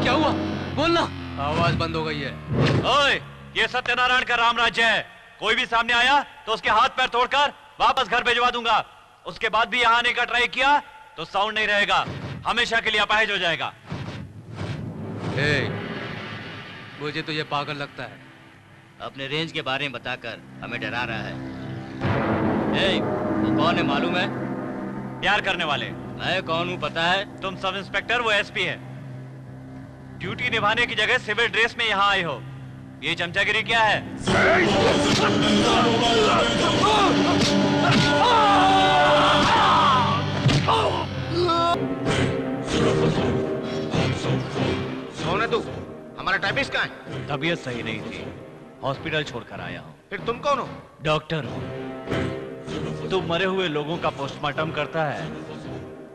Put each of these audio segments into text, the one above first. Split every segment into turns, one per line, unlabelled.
क्या हुआ? बोलना। आवाज बंद हो गई है।
ओए, ये सत्यनारायण का राम राज्य है। कोई भी सामने आया तो उसके हाथ पैर तोड़कर वापस घर भिजवा दूंगा। उसके बाद भी यहाँ आने का ट्राई किया तो साउंड नहीं रहेगा, हमेशा के लिए अपाहिज हो जाएगा।
मुझे तो ये पागल लगता है।
अपने रेंज के बारे में बताकर हमें डरा रहा है। वो कौन है मालूम है?
प्यार करने वाले।
मैं कौन हूँ पता है?
तुम सब इंस्पेक्टर, वो एसपी है। ड्यूटी निभाने की जगह सिविल ड्रेस में यहाँ आए हो। ये चमचागिरी क्या है?
कौन है तू? हमारा टाइपिस्ट कहाँ है?
तबीयत सही नहीं थी, हॉस्पिटल छोड़कर आया हूँ।
फिर तुम कौन हो?
डॉक्टर हूँ। तू मरे हुए लोगों का पोस्टमार्टम करता है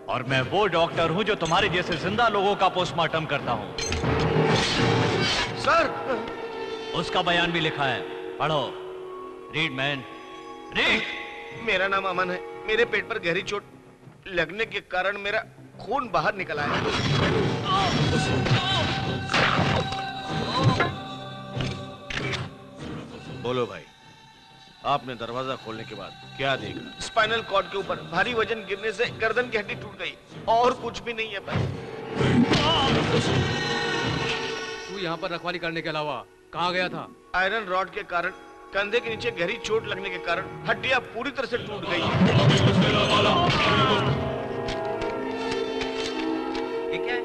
और मैं वो डॉक्टर हूँ जो तुम्हारे जैसे जिंदा लोगों का पोस्टमार्टम करता हूँ।
सर,
उसका बयान भी लिखा है, पढ़ो। Read man, read.
मेरा नाम अमन है। मेरे पेट पर गहरी चोट लगने के कारण मेरा खून बाहर निकल आया।
बोलो भाई, आपने दरवाजा खोलने के बाद क्या देखा?
स्पाइनल कॉर्ड के ऊपर भारी वजन गिरने से गर्दन की हड्डी टूट गई और कुछ भी नहीं है भाई।
तू यहाँ पर रखवाली करने के अलावा कहाँ गया था?
आयरन रॉड के कारण कंधे के नीचे गहरी चोट लगने के कारण हड्डियां पूरी तरह से टूट गई।
ये क्या है?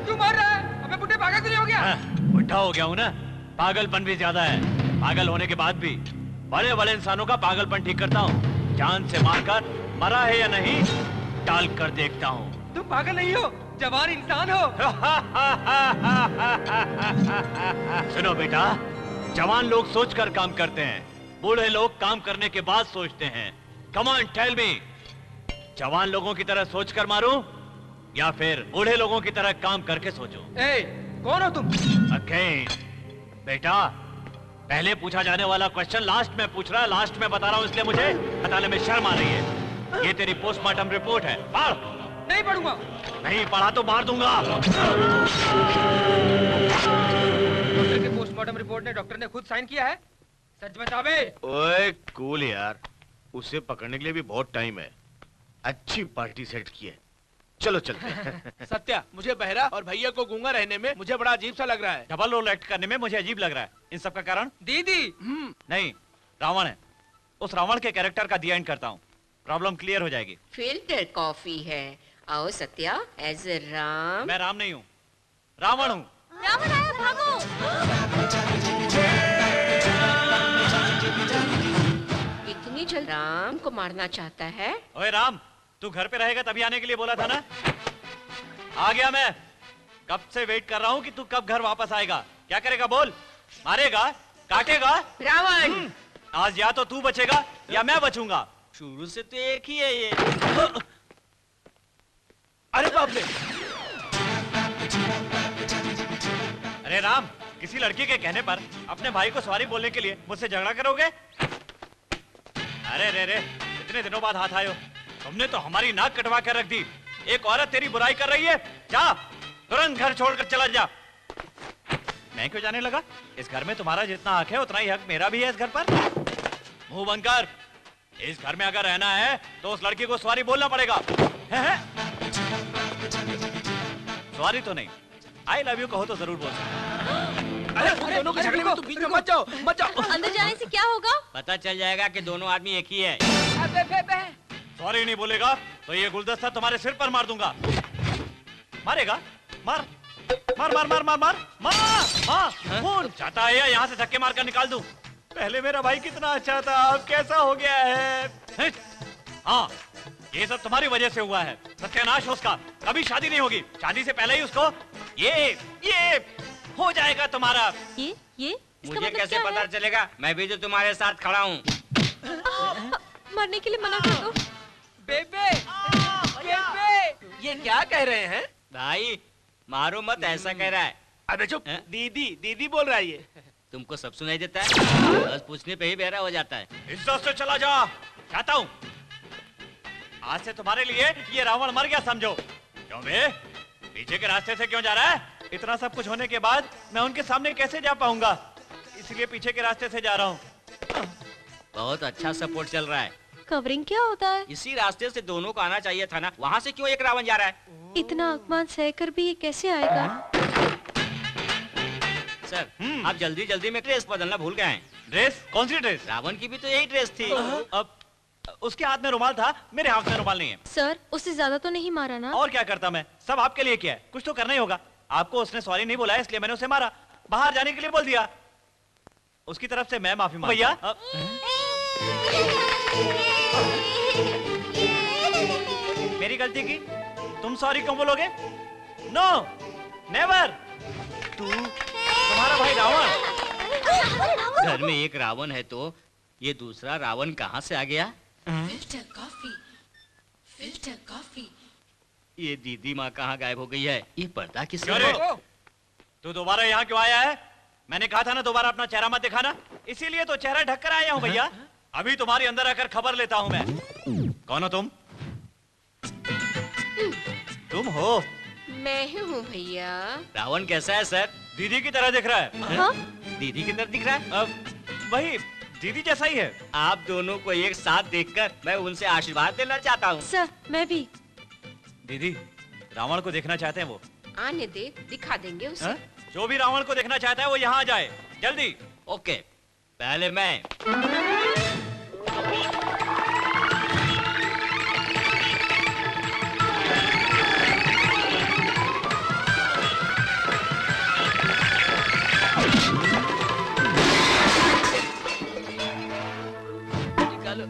क्यों मार रहा है? अबे बुड्ढे पागल तो नहीं हो गया?
बुढ़ा हो गया हूँ ना, पागलपन भी ज्यादा है। पागल होने के बाद भी बड़े बड़े इंसानों का पागलपन ठीक करता हूँ। जान से मारकर मरा है या नहीं टाल कर देखता हूँ।
तुम पागल नहीं हो, जवान इंसान हो।
सुनो बेटा, जवान लोग सोचकर काम करते हैं, बूढ़े लोग काम करने के बाद सोचते हैं। कम ऑन टेल मी, जवान लोगों की तरह सोचकर मारूं या फिर बूढ़े लोगों की तरह काम करके सोचूं?
कौन हो तुम?
अगेन बेटा, पहले पूछा जाने वाला क्वेश्चन लास्ट में पूछ रहा है। लास्ट में बता रहा हूं, इसलिए मुझे बताने में शर्म आ रही है। ये तेरी पोस्टमार्टम रिपोर्ट है, पढ़।
नहीं पढ़ूंगा।
नहीं पढ़ा तो मार दूंगा।
डॉक्टर के पोस्टमार्टम रिपोर्ट ने डॉक्टर ने खुद साइन किया है। सच बता बे।
ओए कूल यार, उसे पकड़ने के लिए भी बहुत टाइम है। अच्छी पार्टी सेट की है, चलो चलते हैं।
सत्या, मुझे बहरा और भैया को गूंगा रहने में मुझे बड़ा अजीब सा लग रहा है।
डबल रोल एक्ट करने में मुझे अजीब लग रहा है। इन सब का कारण
दीदी।
नहीं, रावण है। उस रावण के कैरेक्टर का दी एंड करता हूँ, प्रॉब्लम क्लियर हो जाएगी।
फिल्टर कॉफी है। आओ सत्या, एज ए राम।
मैं राम नहीं हूँ, रावण हूँ।
रावण आया, भागो। इतनी जल्द राम को मारना चाहता है?
ओए राम, तू घर पे रहेगा तभी आने के लिए बोला था ना? आ गया मैं। कब से वेट कर रहा हूँ कि तू कब घर वापस आएगा। क्या करेगा बोल? मारेगा? काटेगा?
रावण,
आज या तो तू बचेगा या मैं बचूंगा।
शुरू से तो एक ही है ये।
अरे बाप रे! अरे राम, किसी लड़की के कहने पर अपने भाई को सॉरी बोलने के लिए मुझसे झगड़ा करोगे? अरे रे रे, इतने दिनों बाद हाथ आए हो। तुमने तो हमारी नाक कटवा कर रख दी। एक औरत तेरी बुराई कर रही है, जा तुरंत घर छोड़कर चला जा। मैं क्यों जाने लगा? इस घर में तुम्हारा जितना हक है उतना ही हक मेरा भी है इस घर पर। मुंह बंद कर। इस घर में अगर रहना है तो उस लड़की को सॉरी बोलना पड़ेगा। है? सॉरी तो नहीं, आई लव यू कहो तो जरूर बोल सकते।
अरे उन दोनों के झगड़े में तुम बीच में मत जाओ, मत जाओ।
अंदर जाने से क्या होगा?
पता चल जाएगा कि दोनों आदमी एक ही है।
सॉरी नहीं बोलेगा तो ये गुलदस्ता तुम्हारे सिर पर मार दूंगा। मारेगा? मार मार मार मार मार मार मार। खून चाहता है या यहाँ से धक्के मारकर निकाल दूं? पहले मेरा भाई कितना अच्छा था, अब कैसा हो गया है। हाँ, ये सब तुम्हारी वजह से हुआ है। सत्यानाश हो उसका। कभी शादी नहीं होगी। शादी से पहले ही उसको ये हो जाएगा तुम्हारा।
ये
मुझे कैसे पता चलेगा? मैं भी तो तुम्हारे साथ खड़ा हूँ।
मरने के लिए मना कर दो।
बेबे, बेबे, ये क्या कह रहे हैं?
भाई मारो मत, ऐसा कह रहा है।
अबे चुप,
हैं?
दीदी दीदी बोल रहा है ये।
तुमको सब सुनाई देता है, बस पूछने पे ही बहरा हो जाता है।
इज्जत से चला जा, कहता हूँ। आज से तुम्हारे लिए ये रावण मर गया समझो। क्यों बे? पीछे के रास्ते से क्यों जा रहा है? इतना सब कुछ होने के बाद मैं उनके सामने कैसे जा पाऊंगा? इसलिए पीछे के रास्ते से जा रहा हूँ।
बहुत अच्छा सपोर्ट चल रहा है।
कवरिंग क्या होता है?
इसी रास्ते से दोनों को आना चाहिए था ना, वहाँ से क्यों एक रावण जा रहा है?
इतना अपमान सहकर भी ये कैसे आएगा?
सर, आप जल्दी जल्दी में ड्रेस बदलना भूल गए हैं।
ड्रेस? कौन सी ड्रेस?
रावण की भी तो यही ड्रेस थी।
अब उसके हाथ में रुमाल था, मेरे हाथ में रुमाल नहीं है।
सर, उससे ज्यादा तो नहीं मारा ना?
और क्या करता मैं? सब आपके लिए किया है, कुछ तो करना ही होगा। आपको उसने सॉरी नहीं बोला, इसलिए मैंने उसे मारा। बाहर जाने के लिए बोल दिया। उसकी तरफ से मैं माफी मांगता हूं। भैया, मेरी गलती की, तुम सॉरी क्यों बोलोगे? No, never. तुम्हारा भाई रावण।
घर में एक रावण है तो ये दूसरा रावण कहाँ से आ गया?
Filter coffee.
ये दीदी माँ कहाँ गायब हो गई है? ये पर्दा किसने?
क्यों रे? तू दोबारा यहाँ क्यों आया है? मैंने कहा था ना दोबारा अपना चेहरा मत दिखाना, इसीलिए तो चेहरा ढककर आया हूँ भैया। अभी तुम्हारे अंदर आकर खबर लेता हूँ मैं। कौन हो तुम? तुम हो?
मैं ही हूँ भैया।
रावण कैसा है सर?
दीदी की तरह दिख रहा है।
हाँ?
दीदी की तरह दिख रहा है?
अब वही दीदी जैसा ही है।
आप दोनों को एक साथ देखकर मैं उनसे आशीर्वाद देना चाहता हूँ।
सर, मैं भी।
दीदी, रावण को देखना चाहते हैं वो।
आने दे, दिखा देंगे उसे।
हा? जो भी रावण को देखना चाहता है वो यहाँ आ जाए, जल्दी।
ओके, पहले मैं। निकालो।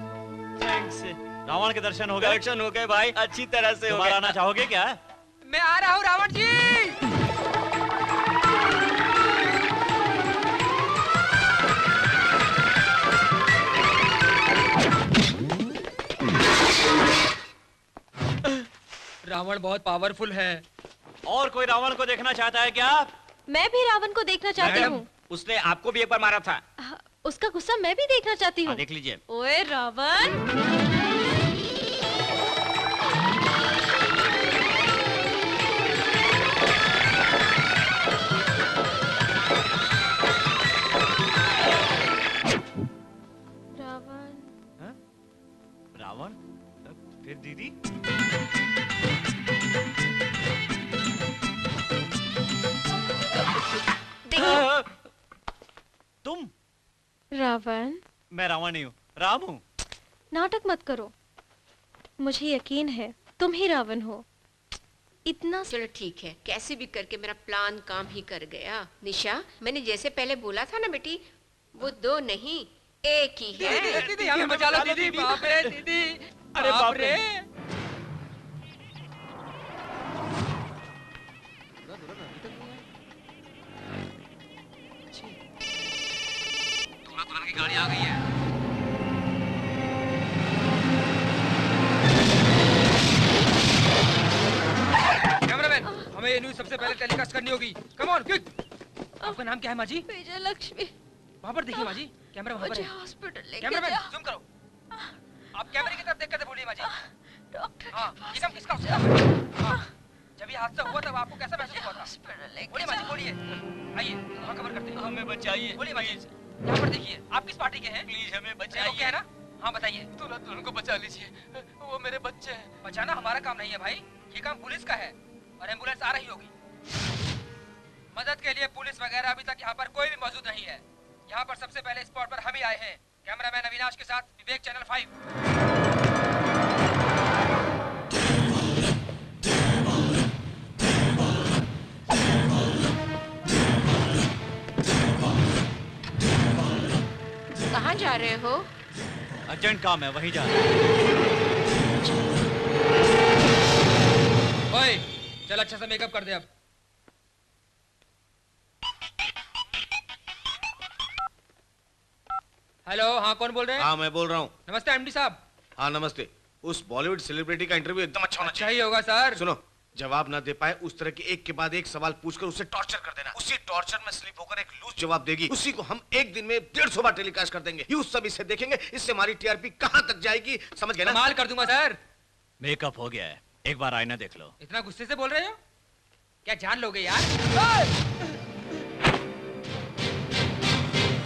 थैंक्स।
रावण के दर्शन हो गए?
दर्शन हो गए भाई, अच्छी तरह से हो
दोबारा
गए।
आना चाहोगे क्या?
मैं आ रहा हूँ रावण जी। रावण बहुत पावरफुल है।
और कोई रावण को देखना चाहता है क्या?
मैं भी रावण को देखना चाहती
मैडम।
हूँ।
उसने आपको भी एक बार मारा था।
उसका गुस्सा मैं भी देखना चाहती
हाँ,
हूँ।
देख लीजिए।
ओए रावण! रावण।
हाँ? रावण? फिर दीदी?
देखो,
तुम?
रावण,
मैं रावण नहीं हूँ, राम हूँ।
नाटक मत करो। मुझे यकीन है तुम ही रावण हो। इतना
चलो ठीक है, कैसे भी करके मेरा प्लान काम ही कर गया। निशा, मैंने जैसे पहले बोला था ना बेटी, वो दो नहीं एक ही है।
दीदी हमें बचा लो दीदी। बाप रे दीदी,
अरे बाप रे।
तुरंत की गाड़ी आ गई है। कैमरामैन, हमें ये न्यूज़ सबसे पहले टेलीकास्ट करनी होगी। Come on, quick. आपका नाम क्या है माँ जी?
विजय लक्ष्मी,
वहाँ पर देखिए माँ जी, कैमरा वहाँ पर
मुझे
है।
हॉस्पिटल लेके
कैमरामैन,
जाओ।
जूम करो। आप कैमरे की तरफ देखकर बोलिए माँ जी।
डॉक्टर
हाँ,
के पास
ये काम किसका? हाँ, जब ये हादसा हुआ तब आपको कैसा महसूस हुआ था?
हॉस्पिटल लेके
बोलिए माँ जी,
जाओ।
बोलिए। आइए, वहाँ कवर करते हैं।
हमें बचाइए।
बोलिए माँ जी, यहाँ पर देखिए। आप किस पार्टी के हैं?
प्लीज हमें
ओके
बचाइए।
है ना? हाँ बताइए।
तुरंत उनको बचा लीजिए, वो मेरे बच्चे हैं।
बचाना हमारा काम नहीं है भाई, ये काम पुलिस का है और एम्बुलेंस आ रही होगी। मदद के लिए पुलिस वगैरह अभी तक यहाँ पर कोई भी मौजूद नहीं है। यहाँ पर सबसे पहले स्पॉट पर हम ही आए हैं, कैमरामैन अविनाश के साथ, विवेक चैनल 5।
कहाँ जा रहे हो?
अर्जेंट काम है, वहीं जा रहा हूँ।
ओए, चल अच्छा सा मेकअप कर दे अब। हेलो, हाँ कौन बोल रहे हैं?
हाँ मैं बोल रहा हूँ।
नमस्ते एमडी साहब।
हाँ नमस्ते। उस बॉलीवुड सेलिब्रिटी का इंटरव्यू एकदम अच्छा होना
अच्छा ही होगा सर।
सुनो, जवाब ना दे पाए उस तरह के एक के बाद एक सवाल पूछकर उसे टॉर्चर कर देना। उसी टॉर्चर में स्लिप होकर एक लूज जवाब देगी, उसी को हम एक दिन में 150 बार टेलीकास्ट कर देंगे। यूं सब इसे देखेंगे, इससे हमारी टीआरपी कहां तक जाएगी, समझ गए ना?
कमाल कर दूंगा सर।
मेकअप हो गया है, एक बार आईना देख लो।
इतना गुस्से से बोल रहे हो? क्या जान लोगे यार?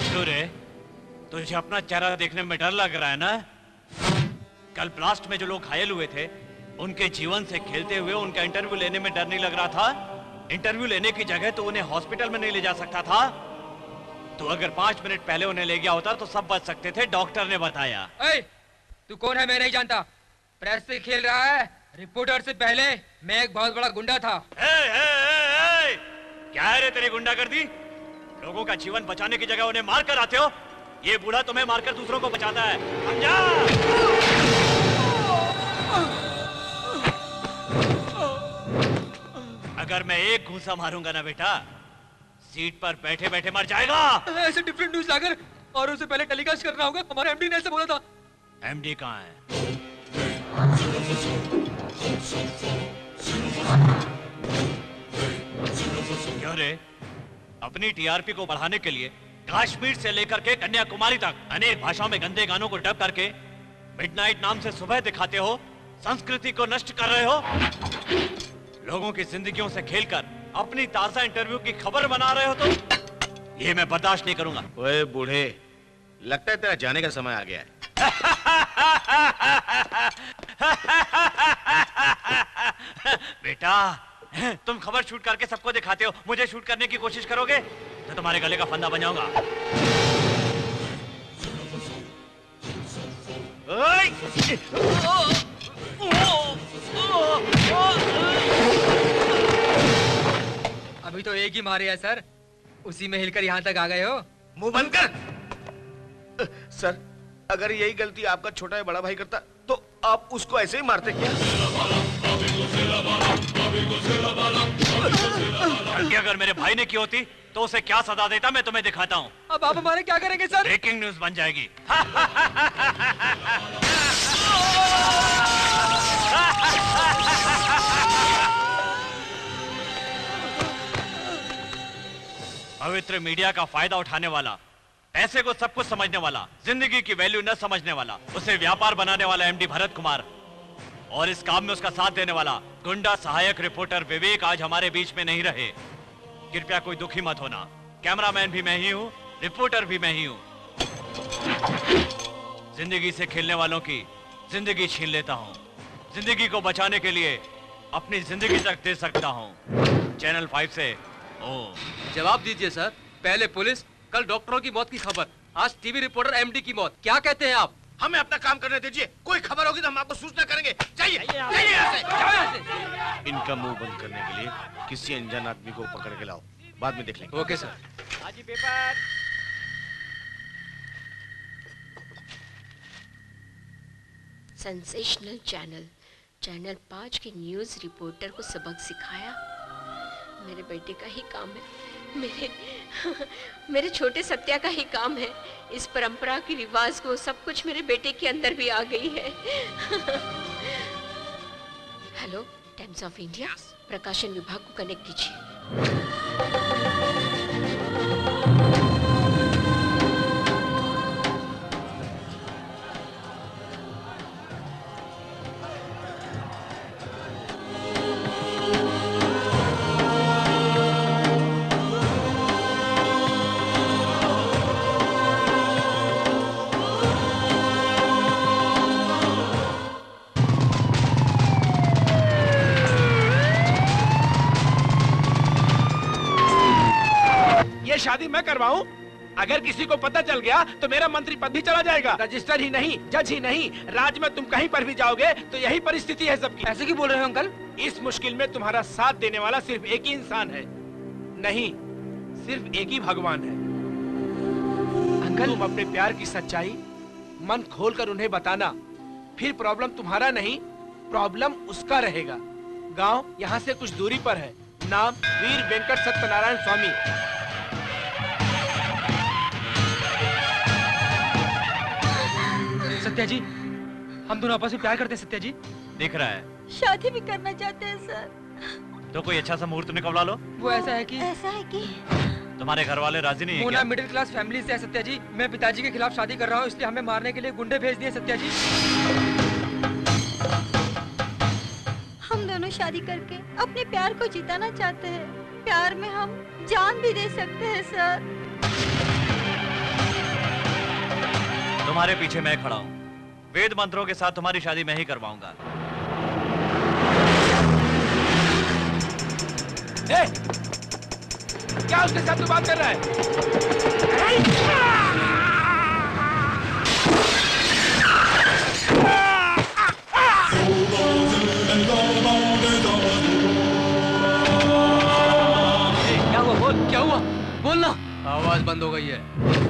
क्यों रे, तुझे अपना चेहरा देखने में डर लग रहा है ना? कल ब्लास्ट में जो लोग घायल हुए थे, उनके जीवन से खेलते हुए उनका इंटरव्यू लेने में डर नहीं लग रहा था? इंटरव्यू लेने की जगह तो उन्हें हॉस्पिटल में नहीं ले जा सकता था? तो अगर 5 मिनट पहले उन्हें ले गया होता तो सब बच सकते थे, डॉक्टर ने बताया।
तू कौन है मैं नहीं जानता। प्रेस से खेल रहा है, रिपोर्टर से पहले मैं एक बहुत बड़ा गुंडा था।
क्या है रे तेरी गुंडागर्दी? लोगों का जीवन बचाने की जगह उन्हें मार कर आते हो। ये बूढ़ा तुम्हें मारकर दूसरों को बचाता है, समझा? अगर मैं एक घूंसा मारूंगा ना बेटा, सीट पर बैठे बैठे मर जाएगा।
ऐसे डिफरेंट न्यूज़ लाकर और उसे पहले टेलीकास्ट करना होगा। हमारे एमडी ने ऐसे बोला था।
एमडी कहाँ है? क्यों रे, अपनी टीआरपी को बढ़ाने के लिए कश्मीर से लेकर के कन्याकुमारी तक अनेक भाषाओं में गंदे गानों को डब करके मिडनाइट नाम से सुबह दिखाते हो, संस्कृति को नष्ट कर रहे हो, लोगों की जिंदगियों से खेलकर अपनी ताजा इंटरव्यू की खबर बना रहे हो, तो ये मैं बर्दाश्त नहीं करूंगा।
ओए बूढ़े, लगता है तेरा जाने का समय आ गया है।
बेटा, तुम खबर शूट करके सबको दिखाते हो, मुझे शूट करने की कोशिश करोगे तो तुम्हारे गले का फंदा बन जाऊंगा।
अभी तो एक ही मारे है सर, उसी में हिलकर यहाँ तक आ गए हो।
मुंह बंद कर। सर, अगर यही गलती आपका छोटा या बड़ा भाई करता तो आप उसको ऐसे ही मारते क्या?
गलती अगर मेरे भाई ने की होती तो उसे क्या सजा देता, मैं तुम्हें दिखाता हूँ।
अब आप हमारे क्या करेंगे सर?
ब्रेकिंग न्यूज बन जाएगी। पवित्र मीडिया का फायदा उठाने वाला, ऐसे को सब कुछ समझने वाला, जिंदगी की वैल्यू न समझने वाला, उसे व्यापार बनाने वाला एमडी भरत कुमार और इस काम में उसका साथ देने वाला गुंडा सहायक रिपोर्टर विवेक आज हमारे बीच में नहीं रहे। कृपया कोई दुखी मत होना। कैमरामैन भी मैं ही हूँ, रिपोर्टर भी मैं ही हूँ। जिंदगी से खेलने वालों की जिंदगी छीन लेता हूँ। जिंदगी को बचाने के लिए अपनी जिंदगी तक दे सकता हूँ। चैनल 5 से
जवाब दीजिए सर। पहले पुलिस, कल डॉक्टरों की मौत की खबर, आज टीवी रिपोर्टर एमडी की मौत। क्या कहते हैं आप?
हमें अपना काम करने दीजिए। कोई खबर होगी तो हम आपको सूचना करेंगे। जाइए, जाइए यहाँ से। इनका मुंह बंद करने के लिए किसी अनजान आदमी को पकड़ के लाओ, बाद में देख लेंगे।
Okay sir.
आज ही पेपर।
सेंसेशनल चैनल 5 की न्यूज़ रिपोर्टर को सबक सिखाया। मेरे बेटे का ही काम है, मेरे छोटे सत्या का ही काम है। इस परंपरा की रिवाज को सब कुछ मेरे बेटे के अंदर भी आ गई है। हेलो, टाइम्स ऑफ इंडिया, प्रकाशन विभाग को कनेक्ट कीजिए।
शादी मैं करवाऊं? अगर किसी को पता चल गया तो मेरा मंत्री पद भी चला जाएगा। रजिस्टर ही नहीं, जज ही नहीं, राज्य में तुम कहीं पर भी जाओगे तो यही परिस्थिति है सबकी।
ऐसे क्यों बोल रहे हो अंकल?
इस मुश्किल में तुम्हारा साथ देने वाला सिर्फ एक ही इंसान है, नहीं सिर्फ एक ही भगवान है। अंकल, तुम अपने प्यार की सच्चाई मन खोलकर उन्हें बताना, फिर प्रॉब्लम तुम्हारा नहीं, प्रॉब्लम उसका रहेगा। गांव यहाँ से कुछ दूरी पर है, नाम वीर वेंकट सत्यनारायण स्वामी।
सत्या जी, हम दोनों आपस में प्यार करते हैं। सत्या जी,
दिख रहा है
शादी भी करना चाहते हैं सर।
तो कोई अच्छा सा मुहूर्त निकलवा लो।
वो ऐसा है कि
तुम्हारे घर वाले राजी नहीं है
मोना
क्या?
मिडिल क्लास फैमिली से है सत्या जी। मैं पिताजी के खिलाफ शादी कर रहा हूँ, इसलिए हमें मारने के लिए गुंडे भेज दिए सत्या जी।
हम दोनों शादी करके अपने प्यार को जिताना चाहते हैं। प्यार में हम जान भी दे सकते हैं सर।
तुम्हारे पीछे मैं खड़ा हूँ। वेद मंत्रों के साथ तुम्हारी शादी मैं ही करवाऊंगा।
क्या उसके साथ तू बात कर रहा है?
क्या हुआ? बोल, क्या हुआ? बोल ना।
आवाज बंद हो गई है।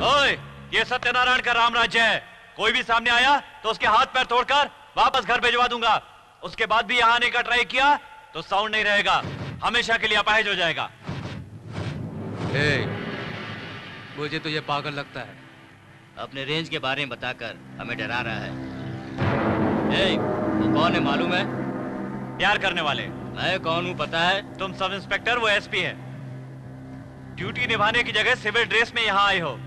ओए, ये सत्यनारायण का राम राज्य है। कोई भी सामने आया तो उसके हाथ पैर तोड़कर वापस घर भिजवा दूंगा। उसके बाद भी यहाँ आने का ट्राई किया तो साउंड नहीं रहेगा, हमेशा के लिए अपाहिज हो जाएगा।
मुझे तो ये पागल लगता है। अपने रेंज के बारे में बताकर हमें डरा रहा है। वो कौन है मालूम है?
प्यार करने वाले।
मैं कौन हूँ पता है?
तुम सब इंस्पेक्टर, वो एसपी है। ड्यूटी निभाने की जगह सिविल ड्रेस में यहाँ आए हो।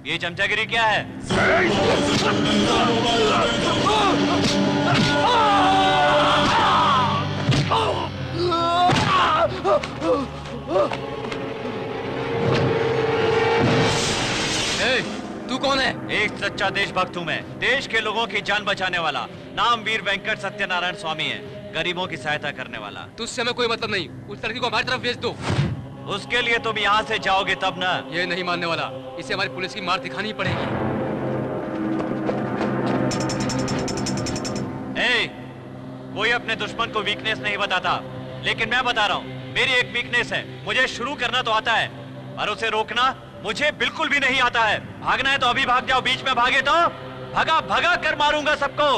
ये चमचागिरी क्या है?
तू कौन है?
एक सच्चा देशभक्त हूँ मैं। देश के लोगों की जान बचाने वाला। नाम वीर वेंकट सत्यनारायण स्वामी है। गरीबों की सहायता करने वाला।
तुझसे हमें कोई मतलब नहीं। उस लड़की को हमारी तरफ भेज दो।
उसके लिए तुम यहाँ से जाओगे तब ना।
ये नहीं मानने वाला। इसे हमारी पुलिस की मार दिखानी पड़ेगी।
कोई अपने दुश्मन को वीकनेस नहीं बताता, लेकिन मैं बता रहा हूँ, मेरी एक वीकनेस है। मुझे शुरू करना तो आता है, पर उसे रोकना मुझे बिल्कुल भी नहीं आता है। भागना है तो अभी भाग जाओ, बीच में भागे तो भगा भगा कर मारूंगा सबको।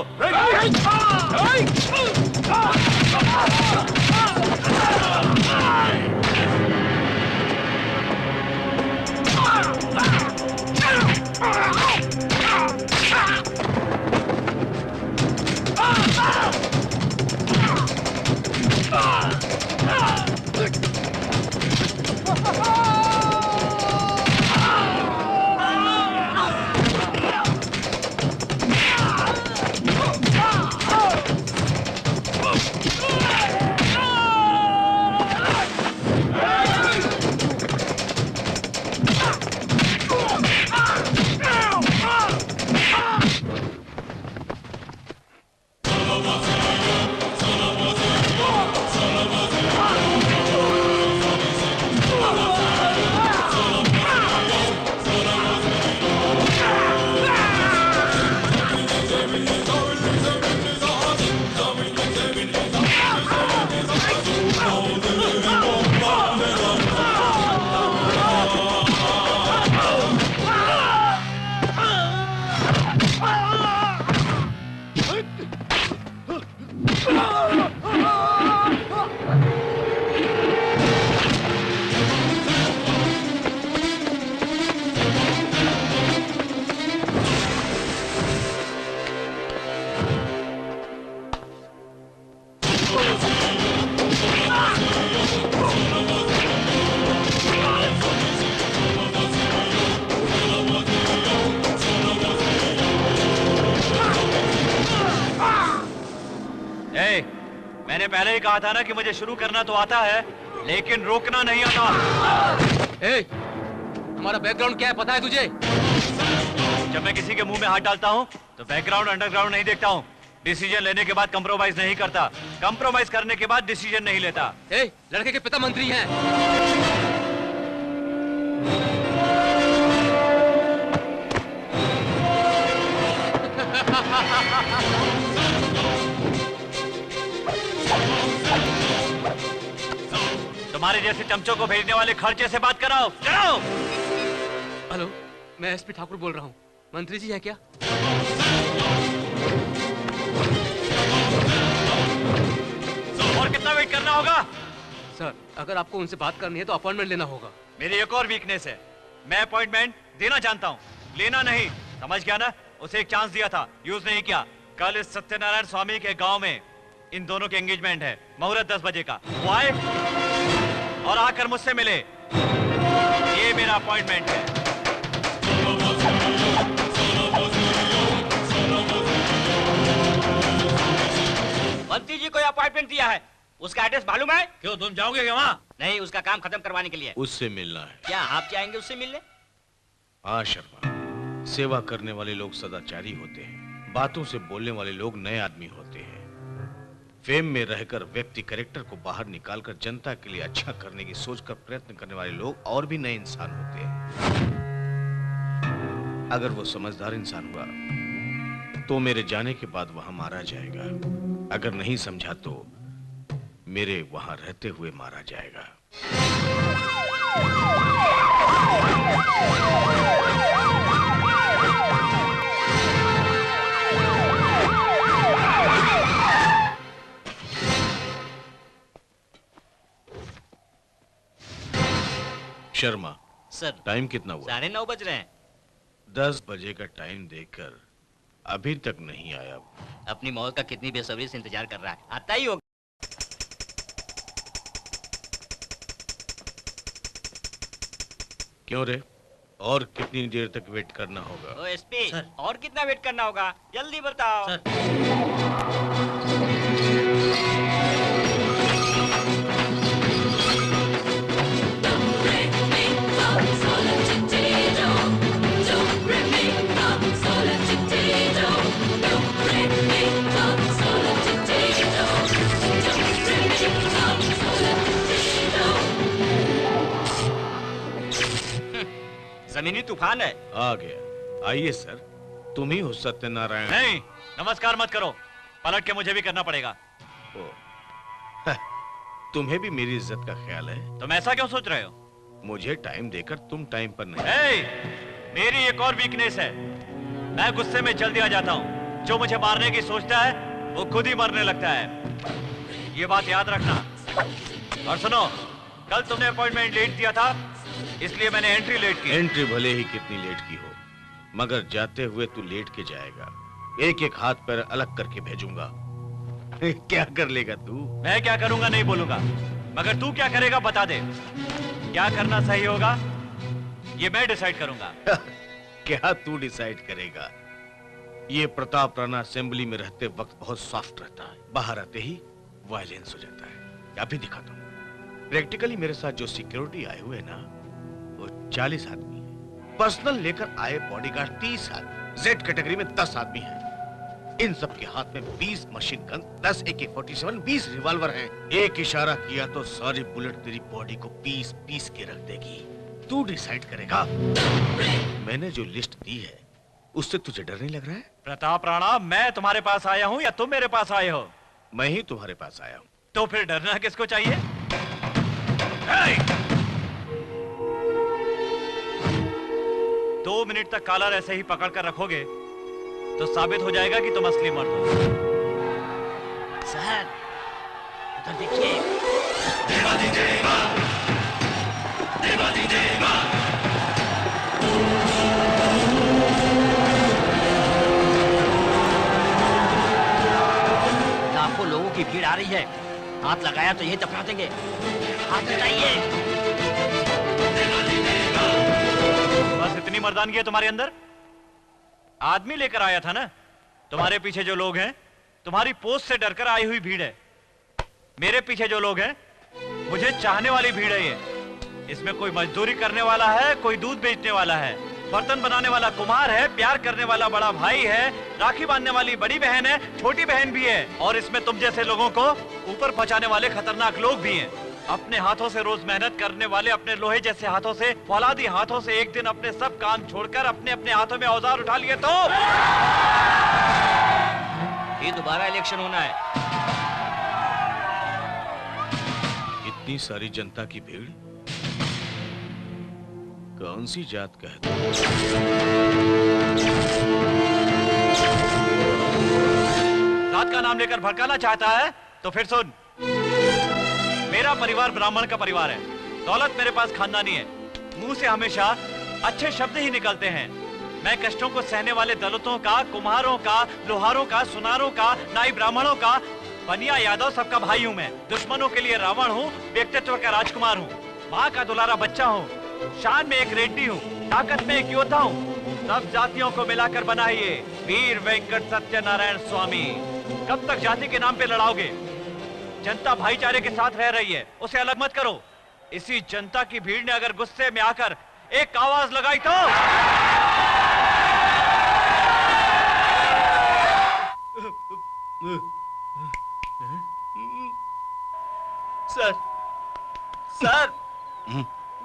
मैंने पहले ही कहा था ना कि मुझे शुरू करना तो आता है, लेकिन रोकना नहीं आता।
हमारा बैकग्राउंड क्या है पता है तुझे?
जब मैं किसी के मुंह में हाथ डालता हूँ तो बैकग्राउंड अंडरग्राउंड नहीं देखता हूँ। डिसीजन लेने के बाद कंप्रोमाइज नहीं करता, कंप्रोमाइज करने के बाद डिसीजन नहीं लेता।
लड़के के पिता मंत्री हैं।
तुम्हारे जैसे चमचों को भेजने वाले खर्चे से बात कराओ। कराओ।
हेलो, मैं एसपी ठाकुर बोल रहा हूँ। मंत्री जी है क्या?
और कितना वेट करना होगा?
सर, अगर आपको उनसे बात करनी है तो अपॉइंटमेंट लेना होगा।
मेरी एक और वीकनेस है, मैं अपॉइंटमेंट देना जानता हूँ, लेना नहीं। समझ गया ना? उसे एक चांस दिया था, यूज नहीं किया। कल इस सत्यनारायण स्वामी के गांव में इन दोनों की एंगेजमेंट है, मुहूर्त 10 बजे का। वो आए और आकर मुझसे मिले, ये मेरा अपॉइंटमेंट है।
बंटी जी को अपॉइंटमेंट दिया है, उसका एड्रेस मालूम है?
क्यों, तुम जाओगे क्या वहाँ?
नहीं, उसका काम खत्म करवाने के लिए।
उससे मिलना है।
क्या आप जाएंगे उससे मिलने?
हाँ शर्मा, सेवा करने वाले लोग सदाचारी होते हैं, बातों से बोलने वाले लोग नए आदमी होते हैं। फेम में रहकर व्यक्ति कैरेक्टर को बाहर निकालकर जनता के लिए अच्छा करने की सोचकर प्रयत्न करने वाले लोग और भी नए इंसान होते हैं। अगर वो समझदार इंसान हुआ तो मेरे जाने के बाद वहां मारा जाएगा, अगर नहीं समझा तो मेरे वहां रहते हुए मारा जाएगा। शर्मा
सर,
टाइम कितना हुआ?
9:30 बज रहे हैं।
10 बजे का टाइम देकर अभी तक नहीं आया।
अपनी मौत का कितनी बेसब्री से इंतजार कर रहा है, आता ही होगा।
क्यों रे, और कितनी देर तक वेट करना होगा?
ओ एसपी, और कितना वेट करना होगा, जल्दी बताओ। जमीनी तूफान है।
आ गया। आइए सर, तुम ही हो सत्यनारायण?
नहीं, नमस्कार मत करो, पलट के मुझे भी करना पड़ेगा।
तुम्हें भी मेरी इज्जत का ख्याल है?
तुम ऐसा क्यों सोच रहे हो?
मुझे टाइम देकर तुम टाइम पर नहीं।
मेरी एक और वीकनेस है, मैं गुस्से में जल्दी आ जाता हूँ। जो मुझे मारने की सोचता है वो खुद ही मरने लगता है, ये बात याद रखना। और सुनो, कल तुमने अपॉइंटमेंट लेट दिया था, इसलिए मैंने एंट्री लेट की।
एंट्री भले ही कितनी लेट की हो, मगर जाते हुए तू लेट के जाएगा। एक एक हाथ पैर अलग करके भेजूंगा। क्या कर लेगा तू?
मैं क्या करूंगा नहीं बोलूंगा, मगर तू क्या करेगा बता दे। क्या करना सही होगा ये मैं डिसाइड करूंगा।
क्या तू डिसाइड करेगा? ये प्रताप राणा असेंबली में रहते वक्त बहुत सॉफ्ट रहता है, बाहर आते ही वायलेंस हो जाता है। अभी दिखाता हूँ। प्रैक्टिकली मेरे साथ जो सिक्योरिटी आए हुए ना, वो 40 आदमी है। पर्सनल लेकर आए बॉडीगार्ड 30 आदमी, जेड कैटेगरी में 10 आदमी हैं। इन सब के हाथ में 20 मशीन गन, 10 AK-47, 20 रिवॉल्वर हैं। एक इशारा किया तो सारी बुलेट तेरी बॉडी को पीस पीस के रख देगी। तू डिसाइड करेगा। मैंने जो लिस्ट दी है उससे तुझे डर नहीं लग रहा है?
प्रताप राणा, मैं तुम्हारे पास आया हूँ या तुम मेरे पास आए हो?
मैं ही तुम्हारे पास आया हूँ।
तो फिर डरना किसको चाहिए? 2 मिनट तक कॉलर ऐसे ही पकड़ कर रखोगे तो साबित हो जाएगा कि तुम असली मर्द हो।
सर, उधर देखिए। लाखों लोगों की भीड़ आ रही है, हाथ लगाया तो ये दफना देंगे। हाथ हटाइए।
बस इतनी मर्दानगी है तुम्हारे अंदर? आदमी लेकर आया था ना। तुम्हारे पीछे जो लोग हैं तुम्हारी पोस्ट से डरकर आई हुई भीड़ है। मेरे पीछे जो लोग हैं मुझे चाहने वाली भीड़ है। ये इसमें कोई मजदूरी करने वाला है, कोई दूध बेचने वाला है, बर्तन बनाने वाला कुम्हार है, प्यार करने वाला बड़ा भाई है, राखी बांधने वाली बड़ी बहन है, छोटी बहन भी है, और इसमें तुम जैसे लोगों को ऊपर पहुंचाने वाले खतरनाक लोग भी हैं। अपने हाथों से रोज मेहनत करने वाले, अपने लोहे जैसे हाथों से, फौलादी हाथों से एक दिन अपने सब काम छोड़कर अपने अपने हाथों में औजार उठा लिए तो
ये दोबारा इलेक्शन होना है।
इतनी सारी जनता की भीड़, कौन सी जात का है?
जात का नाम लेकर भड़काना चाहता है तो फिर सुन, मेरा परिवार ब्राह्मण का परिवार है। दौलत मेरे पास खानदानी है। मुंह से हमेशा अच्छे शब्द ही निकलते हैं। मैं कष्टों को सहने वाले दलितों का, कुम्हारों का, लोहारों का, सुनारों का, नाई ब्राह्मणों का बनिया यादव सबका भाई हूँ मैं, दुश्मनों के लिए रावण हूँ, व्यक्तित्व का राजकुमार हूँ, माँ का दुलारा बच्चा हूँ, शान में एक रेड्डी हूँ, ताकत में एक योद्धा हूँ। सब जातियों को मिलाकर बना है ये वीर वेंकट सत्यनारायण स्वामी। कब तक जाति के नाम पे लड़ाओगे? जनता भाईचारे के साथ रह रही है, उसे अलग मत करो। इसी जनता की भीड़ ने अगर गुस्से में आकर एक आवाज लगाई तो
सर, सर,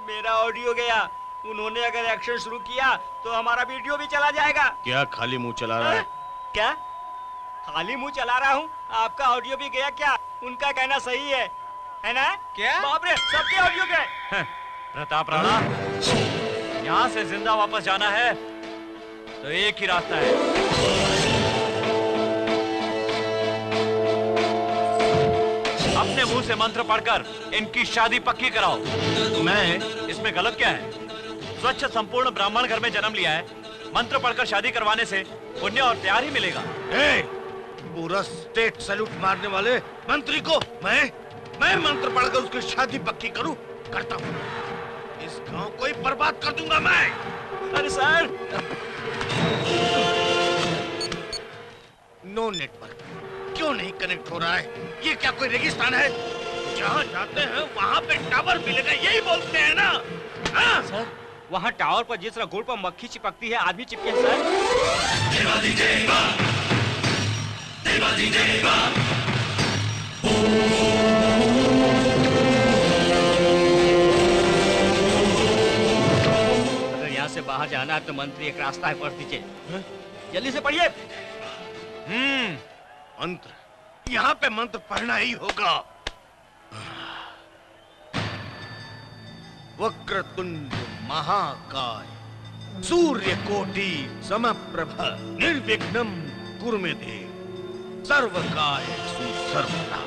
मेरा ऑडियो गया। उन्होंने अगर एक्शन शुरू किया तो हमारा वीडियो भी चला जाएगा।
क्या खाली मुंह चला रहा है?
क्या खाली मुंह चला रहा हूँ? आपका ऑडियो भी गया क्या? उनका कहना सही है ना?
क्या?
बाप रे, सबके ऑडियो गए।
प्रताप राणा, यहाँ से जिंदा वापस जाना है तो एक ही रास्ता है। अपने मुंह से मंत्र पढ़कर इनकी शादी पक्की कराओ। मैं इसमें गलत क्या है? स्वच्छ संपूर्ण ब्राह्मण घर में जन्म लिया है, मंत्र पढ़कर शादी करवाने से पुण्य और प्यार ही मिलेगा।
पूरा स्टेट सैल्यूट मारने वाले मंत्री को मैं मंत्र पढ़कर उसकी शादी पक्की करूं? करता हूं। इस गांव को ही बर्बाद कर दूंगा मैं।
अरे सर,
नो नेटवर्क क्यों नहीं कनेक्ट हो रहा है? ये क्या कोई रेगिस्तान है? जहाँ जाते हैं वहाँ पे टावर मिलेगा, यही बोलते हैं ना? हाँ?
सर, वहाँ टावर पर जिस तरह गुड़ पर मक्खी चिपकती है, आदमी चिपके सर।
अगर यहाँ से बाहर जाना है तो मंत्री एक रास्ता है, पढ़ दीजिए। जल्दी से पढ़िए।
मंत्र, यहाँ पे मंत्र पढ़ना ही होगा। वक्रतुंड महाकाय सूर्य कोटि समप्रभ निर्विघ्नं कुरु मे देव सर्वकाय सर्वदा।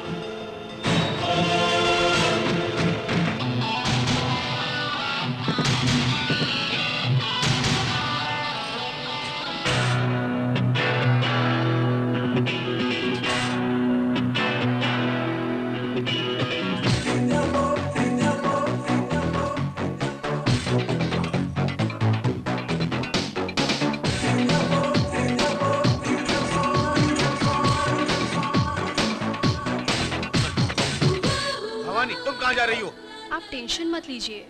तुम कहाँ जा रही हो?
आप टेंशन मत लीजिए,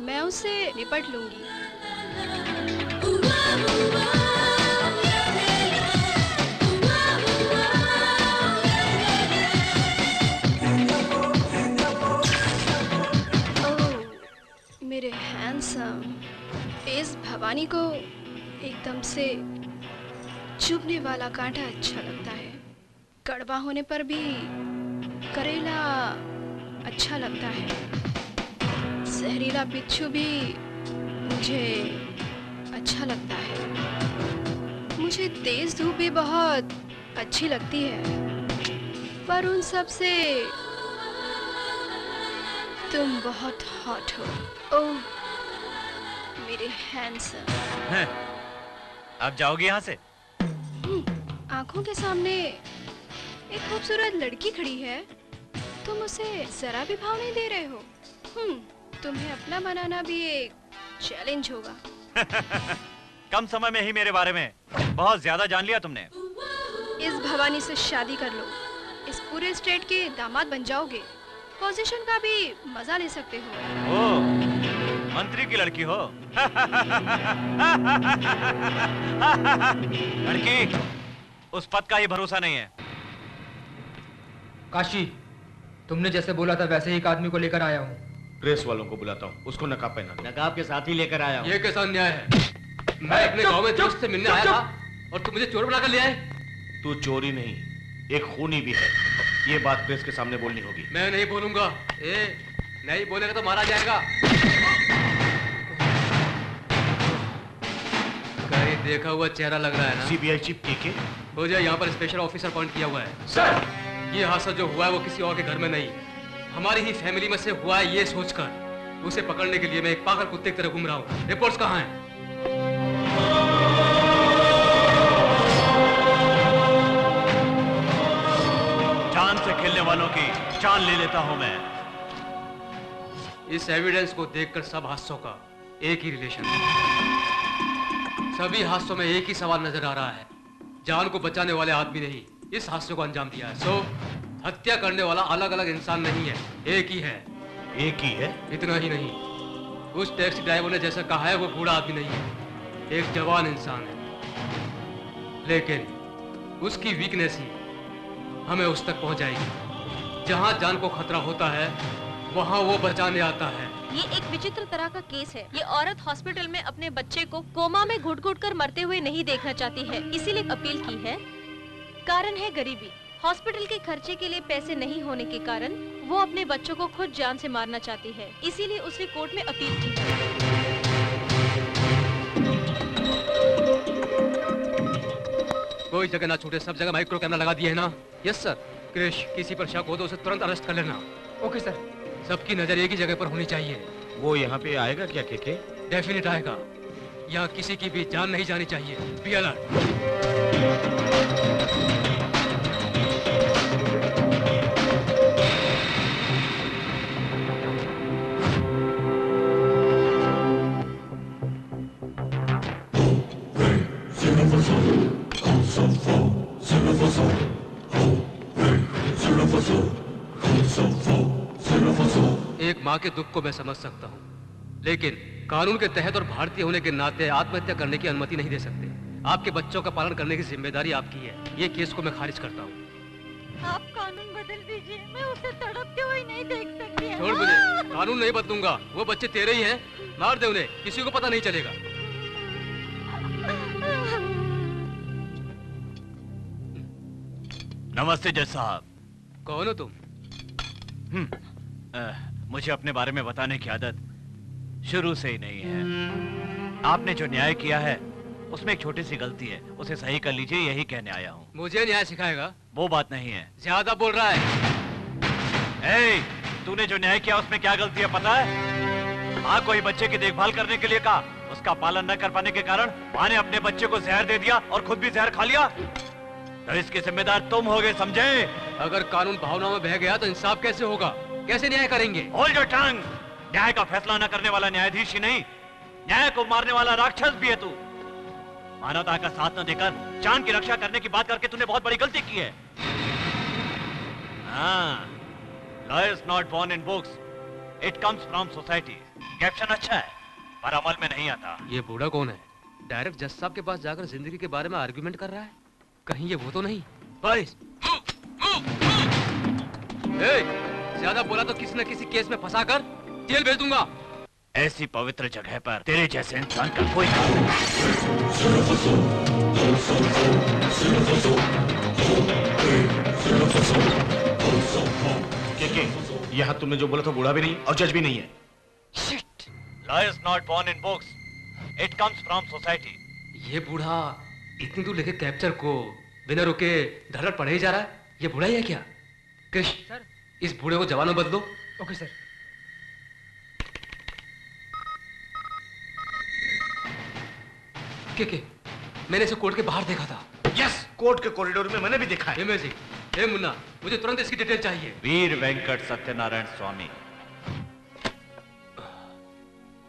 मैं उससे निपट लूंगी। ओह, मेरे हैंडसम, इस भवानी को एकदम से चुभने वाला कांटा अच्छा लगता है। कड़वा होने पर भी करेला अच्छा लगता है। जहरीला बिच्छू भी मुझे अच्छा लगता है। मुझे तेज धूप भी बहुत अच्छी लगती है, पर उन सब से तुम बहुत हॉट हो। ओह मेरे हैंडसम।
अब जाओगी यहाँ से?
आंखों के सामने एक खूबसूरत लड़की खड़ी है, तुम उसे जरा भी भाव नहीं दे रहे हो। तुम्हें अपना बनाना भी एक चैलेंज होगा।
कम समय में ही मेरे बारे में बहुत ज्यादा जान लिया तुमने।
इस भवानी से शादी कर लो, इस पूरे स्टेट के दामाद बन जाओगे, पोजीशन का भी मजा ले सकते हो।
ओ, मंत्री की लड़की हो? लड़की, उस पद का ही भरोसा नहीं है।
काशी, तुमने जैसे बोला था वैसे ही एक आदमी को लेकर आया हूँ।
प्रेस वालों को बुलाता हूँ, उसको नकाब पहना।
नकाब के साथ ही लेकर आया हूँ।
ये कैसा अन्याय है? मैं अपने गांव में दोस्त से मिलने आया था और तुम मुझे चोर बनाकर ले आए।
तू चोरी नहीं, एक खूनी भी है। ये बात प्रेस के सामने बोलनी होगी।
मैं नहीं बोलूंगा। नहीं बोलेगा तो मारा जाएगा। कहीं देखा हुआ चेहरा लग रहा है ना?
सीबीआई चीफ के
हो जाए, यहाँ पर स्पेशल ऑफिसर अपॉइंट किया हुआ है। सर, ये हादसा जो हुआ है वो किसी और के घर में नहीं, हमारी ही फैमिली में से हुआ है, ये सोचकर उसे पकड़ने के लिए मैं एक पागल कुत्ते की तरह घूम रहा हूँ। रिपोर्ट्स कहाँ हैं?
वालों की जान ले लेता हूं मैं।
इस एविडेंस को देखकर सब हादसों का एक ही रिलेशन है। सभी हादसों में एक ही सवाल नजर आ रहा है, जान को बचाने वाले आदमी ने ही इस हादसे को अंजाम दिया है। सो हत्या करने वाला अलग अलग इंसान नहीं है, एक ही है।
एक ही है?
इतना ही नहीं, उस टैक्सी ड्राइवर ने जैसा कहा है वो बूढ़ा आदमी नहीं है, एक जवान इंसान है, लेकिन उसकी वीकनेस ही हमें उस तक पहुंच जाएगी। जहां जान को खतरा होता है वहां वो बचाने आता है।
ये एक विचित्र तरह का केस है। ये औरत हॉस्पिटल में अपने बच्चे को कोमा में घुट-घुट कर मरते हुए नहीं देखना चाहती है, इसीलिए अपील की है। कारण है गरीबी। हॉस्पिटल के खर्चे के लिए पैसे नहीं होने के कारण वो अपने बच्चों को खुद जान से मारना चाहती है, इसीलिए उसने कोर्ट में अपील की है।
कोई जगह ना छूटे, सब जगह माइक्रो कैमरा लगा दिए है ना? Yes sir. क्रिश, किसी पर शक हो तो उसे तुरंत अरेस्ट कर लेना।
Okay sir.
सबकी नजर एक ही जगह पर होनी चाहिए।
वो यहाँ पे आएगा क्या केके?
डेफिनेट आएगा। यहाँ किसी की भी जान नहीं जानी चाहिए। Be alert. एक माँ के दुख को मैं समझ सकता हूँ, लेकिन कानून के तहत और भारतीय होने के नाते आत्महत्या करने की अनुमति नहीं दे सकते। आपके बच्चों का पालन करने की जिम्मेदारी आपकी है। ये केस को मैं खारिज करता हूँ।
आप कानून बदल दीजिए, मैं उसे तड़पते हुए नहीं देख सकती।
छोड़ मुझे, कानून नहीं बदलूंगा। वो बच्चे तेरे ही हैं, मार दे उन्हें, किसी को पता नहीं चलेगा।
नमस्ते जज साहब।
कौन हो तुम?
मुझे अपने बारे में बताने की आदत शुरू से ही नहीं है। आपने जो न्याय किया है उसमें एक छोटी सी गलती है, उसे सही कर लीजिए, यही कहने आया हूँ।
मुझे न्याय सिखाएगा?
वो बात नहीं है।
ज्यादा बोल रहा है।
तूने जो न्याय किया उसमें क्या गलती है पता है? माँ को ही बच्चे की देखभाल करने के लिए कहा, उसका पालन न कर पाने के कारण माँ ने अपने बच्चे को जहर दे दिया और खुद भी जहर खा लिया। तो इसके जिम्मेदार तुम होगे, समझे?
अगर कानून भावनाओं में बह गया तो इंसाफ कैसे होगा? कैसे न्याय करेंगे?
Hold your tongue. न्याय का फैसला न करने वाला न्यायाधीश ही नहीं, न्याय को मारने वाला राक्षस भी है तू। मानवता का साथ न देकर जान की रक्षा करने की बात करके तूने बहुत बड़ी गलती की है। Law is not born in books, it comes from society. Caption अच्छा है पर अमल में नहीं आता।
ये बूढ़ा कौन है? डायरेक्ट जज साहब के पास जाकर जिंदगी के बारे में आर्गुमेंट कर रहा है। कहीं ये वो तो नहीं? ज्यादा बोला तो किसी न किसी केस में फंसाकर जेल भेज दूंगा।
ऐसी पवित्र जगह पर तेरे जैसे इंसान का कोई काम नहीं।
यहाँ तुमने जो बोला था बूढ़ा भी नहीं और जज भी नहीं है।
Shit. Law is not born in books. It comes from society.
ये बूढ़ा इतनी दूर लेके कैप्चर को बिना रुके धड़धड़ पढ़े ही जा रहा है। ये बूढ़ा ही है क्या? कृष्ण सर, इस बूढ़े को जवान में बदलो।
Okay sir.
के मैंने इसे कोर्ट के बाहर देखा था।
यस, कोर्ट के कॉरिडोर में मैंने भी देखा है।
अमेजिंग। हे मुन्ना, मुझे तुरंत इसकी डिटेल चाहिए।
वीर वेंकट सत्यनारायण स्वामी।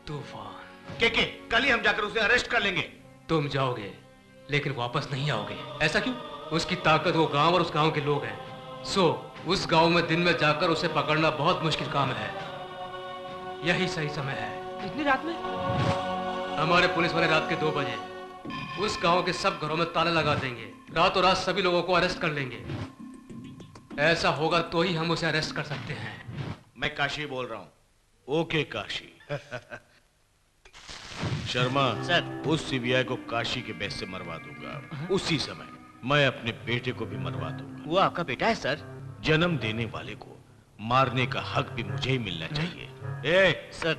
तूफान।
के कल ही हम जाकर उसे अरेस्ट कर लेंगे।
तुम जाओगे लेकिन वापस नहीं आओगे। ऐसा क्यों? उसकी ताकत वो गांव और उस गांव के लोग हैं। उस गांव में दिन में जाकर उसे पकड़ना बहुत मुश्किल काम है। यही सही समय है।
इतनी रात में?
हमारे पुलिस वाले रात के 2 बजे उस गांव के सब घरों में ताले लगा देंगे। रातों रात सभी लोगों को अरेस्ट कर लेंगे। ऐसा होगा तो ही हम उसे अरेस्ट कर सकते हैं।
मैं काशी बोल रहा हूँ। ओके काशी। शर्मा
सर,
उस सीबीआई को काशी के बेस से मरवा दूंगा। उसी समय मैं अपने बेटे को भी मरवा दूंगा।
वो आपका बेटा है सर?
जन्म देने वाले को मारने का हक भी मुझे ही मिलना चाहिए।
सर,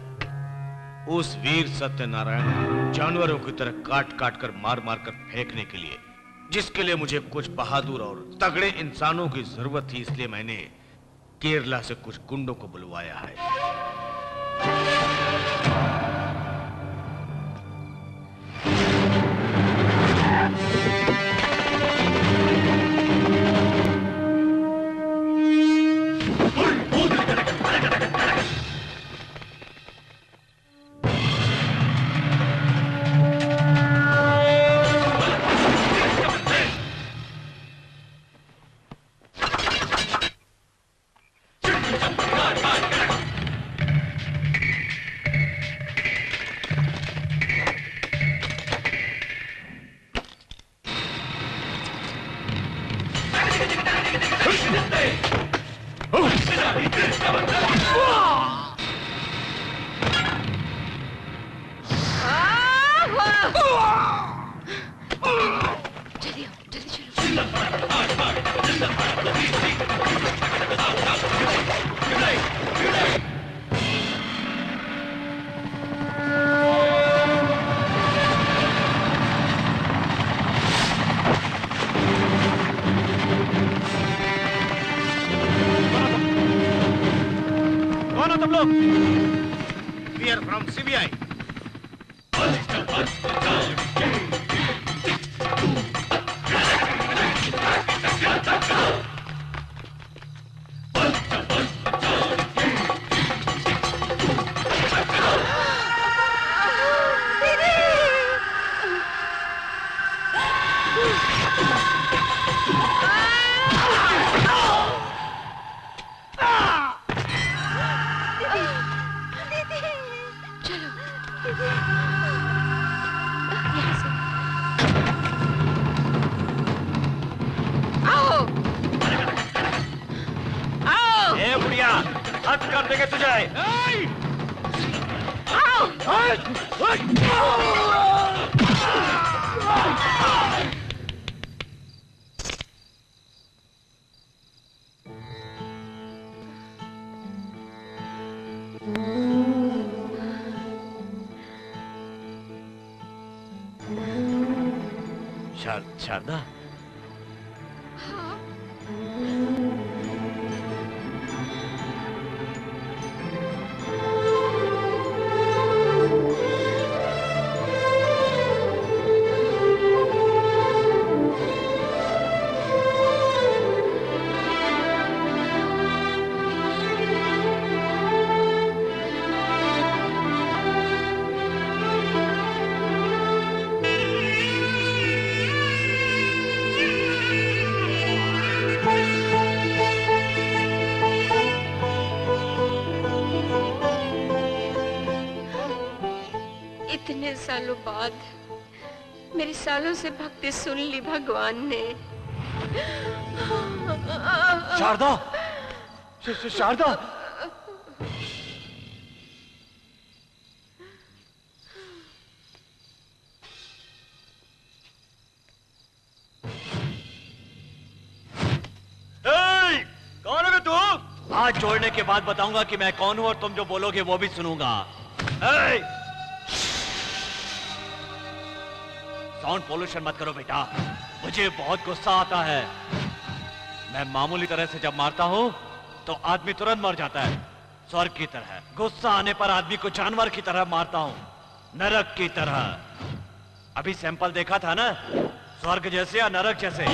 उस वीर सत्यनारायण जानवरों की तरह काट काट कर मार मार कर फेंकने के लिए, जिसके लिए मुझे कुछ बहादुर और तगड़े इंसानों की जरूरत थी, इसलिए मैंने केरला से कुछ गुंडों को बुलवाया है।
तुम लोग?
We are from CBI.
हद कर देंगे तुझे। शारदा,
इतने सालों बाद मेरी सालों से भक्ति सुन ली भगवान ने।
शारदा, शारदा,
कौन है तू?
हाथ जोड़ने के बाद बताऊंगा कि मैं कौन हूं और तुम जो बोलोगे वो भी सुनूंगा। साउंड पोल्यूशन मत करो बेटा, मुझे बहुत गुस्सा आता है। मैं मामूली तरह से जब मारता हूं तो आदमी तुरंत मर जाता है, स्वर्ग की तरह। गुस्सा आने पर आदमी को जानवर की तरह मारता हूं, नरक की तरह। अभी सैंपल देखा था ना, स्वर्ग जैसे या नरक जैसे।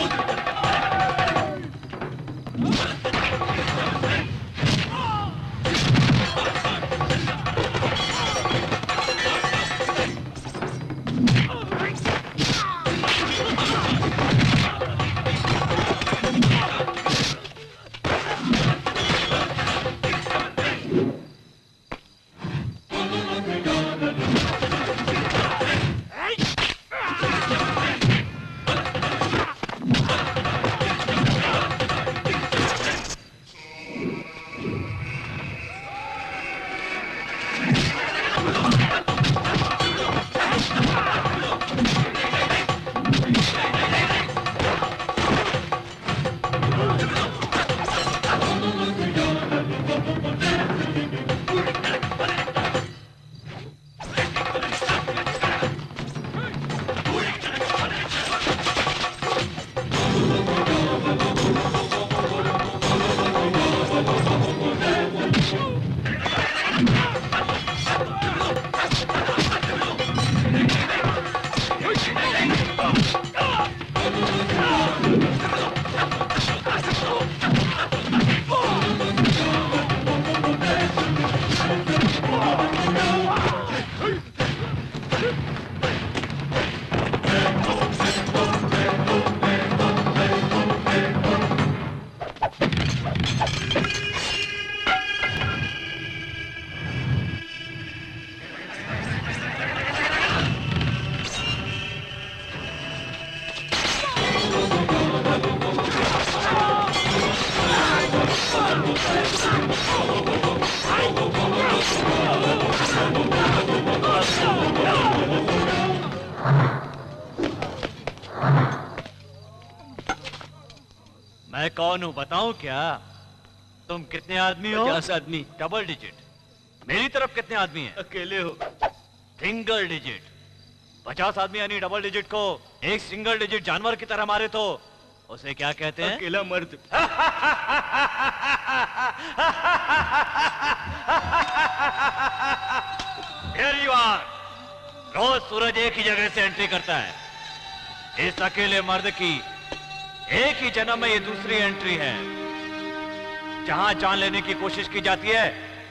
मैं कौन हूं बताऊं क्या? तुम कितने आदमी हो?
50 आदमी।
Double digit. मेरी तरफ कितने आदमी हैं?
अकेले हो।
Single digit. 50 आदमी यानी डबल डिजिट को एक सिंगल डिजिट जानवर की तरह मारे तो उसे क्या कहते हैं?
अकेला मर्द।
Here you are. रोज सूरज एक ही जगह से एंट्री करता है। इस अकेले मर्द की एक ही जन्म में ये दूसरी एंट्री है। जहां जान लेने की कोशिश की जाती है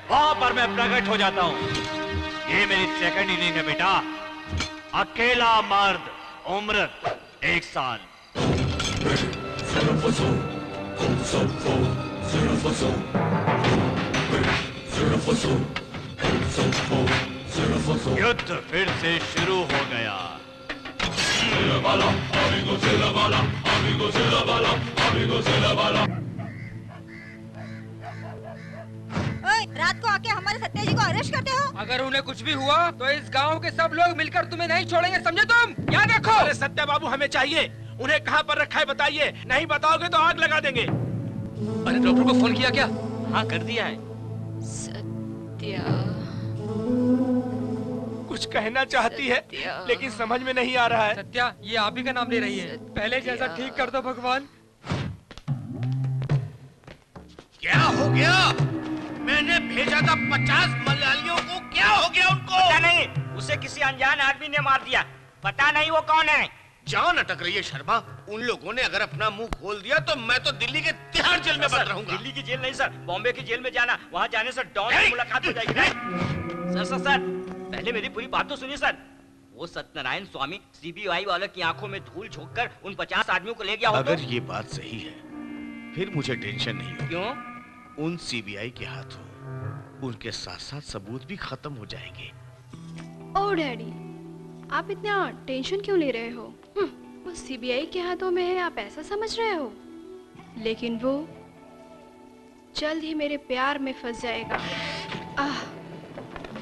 वहां पर मैं प्रकट हो जाता हूं। ये मेरी सेकंड इनिंग है बेटा। अकेला मर्द, उम्र 1 साल। युद्ध फिर से शुरू हो गया।
रात को आके हमारे सत्या जी को अरेस्ट करते हो?
अगर उन्हें कुछ भी हुआ तो इस गांव के सब लोग मिलकर तुम्हें नहीं छोड़ेंगे, समझे तुम? याद रखो।
अरे सत्या बाबू हमें चाहिए। उन्हें कहाँ पर रखा है बताइए, नहीं बताओगे तो आग लगा देंगे।
अरे डॉक्टर को फोन किया क्या?
हाँ कर दिया है।
सत्या
कुछ कहना चाहती है लेकिन समझ में नहीं आ रहा है।
सत्या, ये आप ही का नाम ले रही है। पहले जैसा ठीक कर दो भगवान।
क्या हो गया? मैंने भेजा था 50 मलयालियों को, क्या हो गया उनको?
पता नहीं, उसे किसी अनजान आदमी ने मार दिया। पता नहीं वो कौन है।
जान अटक रही है शर्मा। उन लोगों ने अगर अपना मुंह खोल दिया तो मैं तो दिल्ली के तिहाड़ जेल में बंद रहूंगा।
दिल्ली की जेल नहीं सर, बॉम्बे की जेल में जाना। वहाँ जाने से डॉन से मुलाकात हो जाएगी। सर सर सर, पहले मेरी पूरी बात तो सुनिए सर। वो सत्यनारायण स्वामी सीबीआई वालों की आंखों में धूल झोंककर उन 50 आदमियों को ले गया हो।
अगर ये बात सही है फिर मुझे टेंशन नहीं होगी।
क्यों?
उन सीबीआई के हाथों उनके साथ साथ सबूत भी खत्म हो जाएंगे।
ओ डैडी, आप इतना टेंशन क्यों ले रहे हो? वो सीबीआई के हाथों में है, आप ऐसा समझ रहे हो? लेकिन वो जल्द ही मेरे प्यार में फंस जाएगा।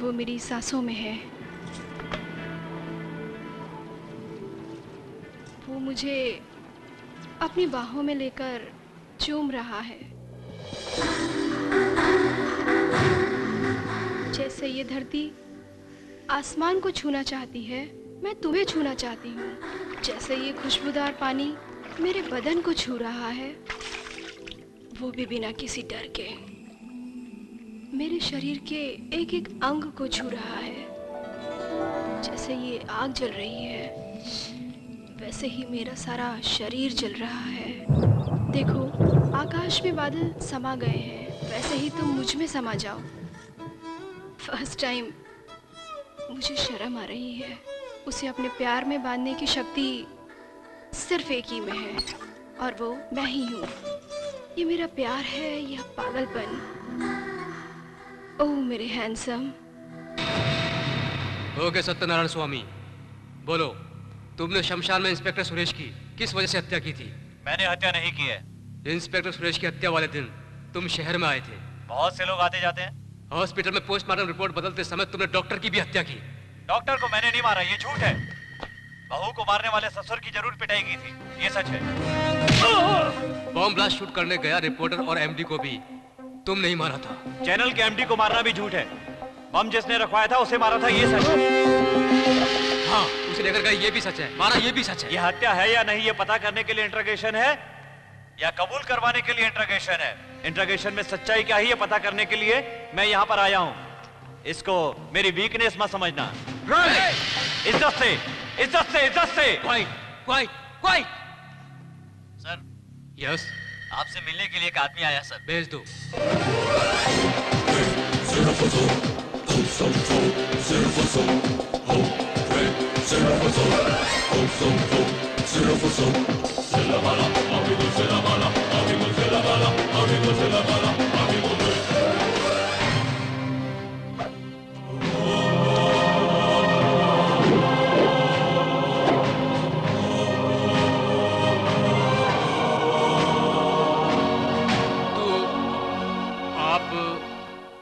वो मेरी सांसों में है। वो मुझे अपनी बाहों में लेकर चूम रहा है। जैसे ये धरती आसमान को छूना चाहती है, मैं तुम्हें छूना चाहती हूँ। जैसे ये खुशबूदार पानी मेरे बदन को छू रहा है, वो भी बिना किसी डर के मेरे शरीर के एक एक अंग को छू रहा है। जैसे ये आग जल रही है, वैसे ही मेरा सारा शरीर जल रहा है। देखो, आकाश में बादल समा गए हैं, वैसे ही तुम मुझ में समा जाओ। फर्स्ट टाइम मुझे शर्म आ रही है। उसे अपने प्यार में बांधने की शक्ति सिर्फ एक ही में है, और वो मैं ही हूँ। ये मेरा प्यार है या पागलपन? ओह मेरे हैंडसम।
ओके सत्यनारायण स्वामी, बोलो, तुमने शमशान में इंस्पेक्टर सुरेश की किस वजह से हत्या की थी?
मैंने हत्या नहीं की है।
इंस्पेक्टर सुरेश की हत्या वाले दिन तुम शहर में आए थे।
बहुत से लोग आते जाते हैं।
हॉस्पिटल में पोस्टमार्टम रिपोर्ट बदलते समय तुमने डॉक्टर की भी हत्या की।
डॉक्टर को मैंने नहीं मारा, ये झूठ है। बहू को मारने वाले ससुर की जरूर पिटाई की थी, ये सच है।
बॉम्ब ब्लास्ट शूट करने गया रिपोर्टर और एमडी को भी तुम नहीं मारा था।
चैनल के एमडी को मारना भी झूठ है। बम जिसने रखवाया था उसे मारा था, ये सच है।
हाँ, उसे लेकर गए, ये भी सच है। मारा, ये भी सच है।
ये हत्या है या नहीं ये पता करने के लिए इंट्रोगेशन है या कबूल करवाने के लिए इंट्रोगेशन है? इंट्रोगेशन में सच्चाई क्या है ये पता करने के लिए मैं यहाँ पर आया हूँ। इसको मेरी वीकनेस मत समझना। इज्जत से, इज्जत से, इज्जत से।
Quite, quite, quite.
Sir.
Yes.
आपसे मिलने के लिए एक आदमी आया सर।
भेज दो।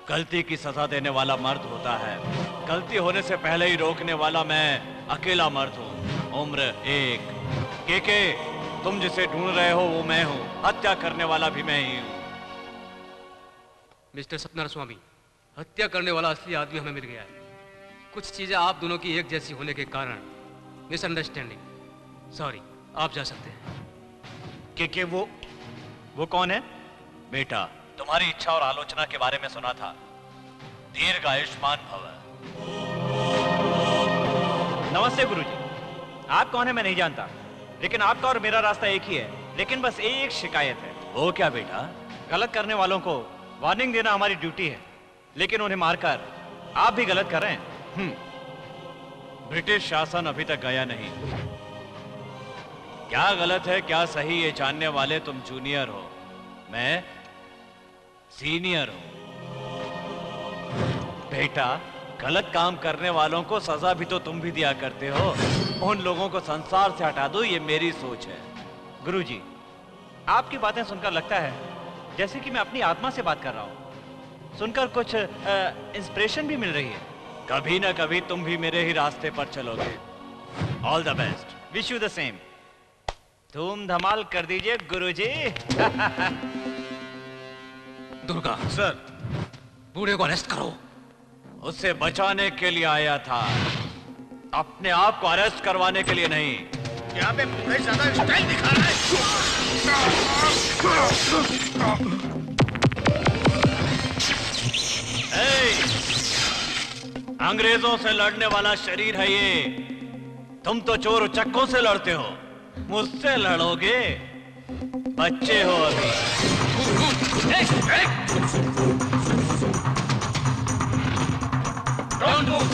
गलती की सजा देने वाला मर्द होता है, गलती होने से पहले ही रोकने वाला मैं अकेला मर्द हूँ। उम्र 1। के तुम जिसे ढूंढ रहे हो वो मैं हूँ, हत्या करने वाला भी मैं ही हूँ।
मिस्टर सत्यनारायण स्वामी, हत्या करने वाला असली आदमी हमें मिल गया है। कुछ चीजें आप दोनों की एक जैसी होने के कारण मिसअंडरस्टैंडिंग। सॉरी, आप जा सकते हैं।
के वो कौन है? बेटा, तुम्हारी इच्छा और आलोचना के बारे में सुना था। दीर्घायुष्मान भव। नमस्ते गुरुजी। आप कौन है मैं नहीं जानता, लेकिन आपका और मेरा रास्ता एक ही है। लेकिन बस एक शिकायत है। वो क्या बेटा? गलत करने वालों को वार्निंग देना हमारी ड्यूटी है, लेकिन उन्हें मारकर आप भी गलत कर रहे हैं। ब्रिटिश शासन अभी तक गया नहीं। क्या गलत है क्या सही ये जानने वाले तुम जूनियर हो, मैं सीनियर हूं। बेटा, गलत काम करने वालों को सजा भी तो तुम भी दिया करते हो। उन लोगों को संसार से हटा दो, ये मेरी सोच है। गुरुजी, आपकी बातें सुनकर लगता है जैसे कि मैं अपनी आत्मा से बात कर रहा हूं। सुनकर कुछ इंस्पिरेशन भी मिल रही है। कभी ना कभी तुम भी मेरे ही रास्ते पर चलोगे। All the best, wish you the same. धूम धमाल कर दीजिए गुरुजी।
दुर्गा
सर,
बूढ़े को अरेस्ट करो।
उससे बचाने के लिए आया था, अपने आप को अरेस्ट करवाने के लिए नहीं।
यहाँ पे ज्यादा स्टाइल दिखा रहा है।
अंग्रेजों से लड़ने वाला शरीर है ये। तुम तो चोर उचक्कों से लड़ते हो, मुझसे लड़ोगे? बच्चे हो अभी।
Don't move.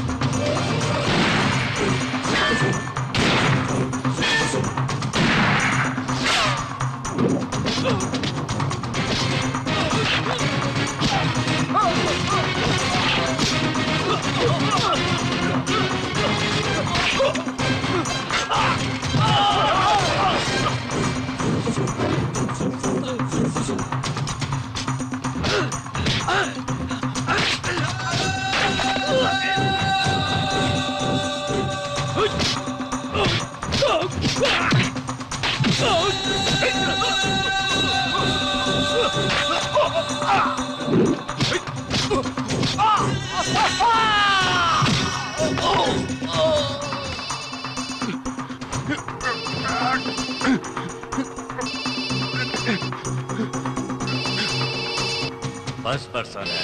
फर्स्ट पर्सन है।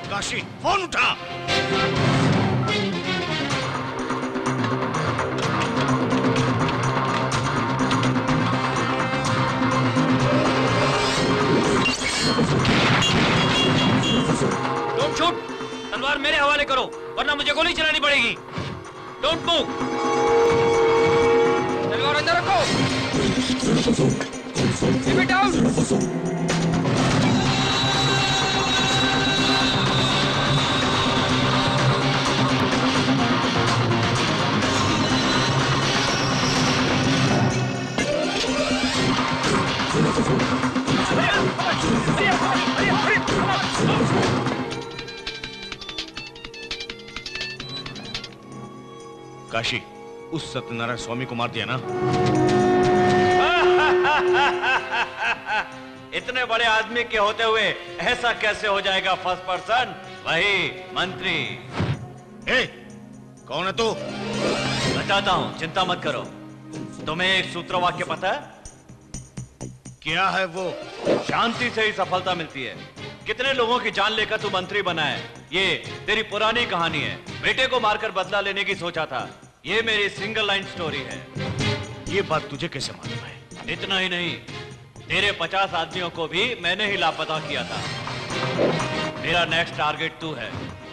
काशी, फोन उठा।
Don't shoot. तलवार मेरे हवाले करो, वरना मुझे गोली चलानी पड़ेगी। Don't move. तलवार अंदर रखो। Keep it down.
काशी, उस सत्यनारायण स्वामी को मार दिया ना?
इतने बड़े आदमी के होते हुए ऐसा कैसे हो जाएगा फर्स्ट पर्सन? वही मंत्री।
ए, कौन है तू?
बताता हूं, चिंता मत करो। तुम्हें एक सूत्र वाक्य पता है?
क्या है वो?
शांति से ही सफलता मिलती है। कितने लोगों की जान लेकर तू मंत्री बना है, ये तेरी पुरानी कहानी है। बेटे को मारकर बदला लेने की सोचा था, ये मेरी सिंगल लाइन स्टोरी है।
ये बात तुझे कैसे मालूम है?
इतना ही नहीं, तेरे 50 आदमियों को भी मैंने ही लापता किया था। मेरा नेक्स्ट टारगेट तू है।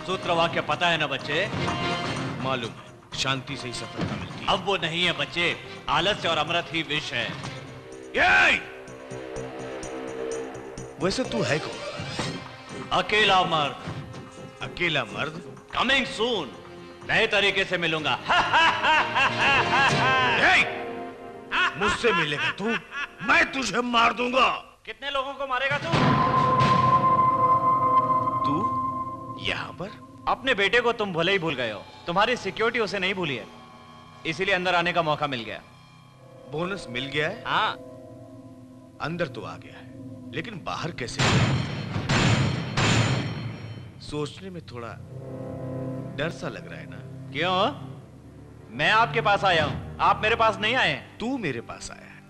सूत्र वाक्य पता है ना बच्चे?
मालूम है, शांति से ही सफलता मिलती है।
अब वो नहीं है बच्चे, आलस्य और अमृत ही विष है।
वैसे तू है कौन?
अकेला मर्द।
अकेला मर्द?
Coming soon. नए तरीके से मिलूंगा।
मुझसे मिलेगा तू, मैं तुझे मार दूंगा।
कितने लोगों को मारेगा तू?
तू यहाँ पर?
अपने बेटे को तुम भले ही भूल गए हो, तुम्हारी सिक्योरिटी उसे नहीं भूली है, इसीलिए अंदर आने का मौका मिल गया।
बोनस मिल गया है?
हाँ।
अंदर तो आ गया है, लेकिन बाहर कैसे? सोचने में थोड़ा डर सा लग रहा है ना?
क्यों? मैं आपके पास आया हूं, आप मेरे पास नहीं आए।
तू मेरे पास आया है।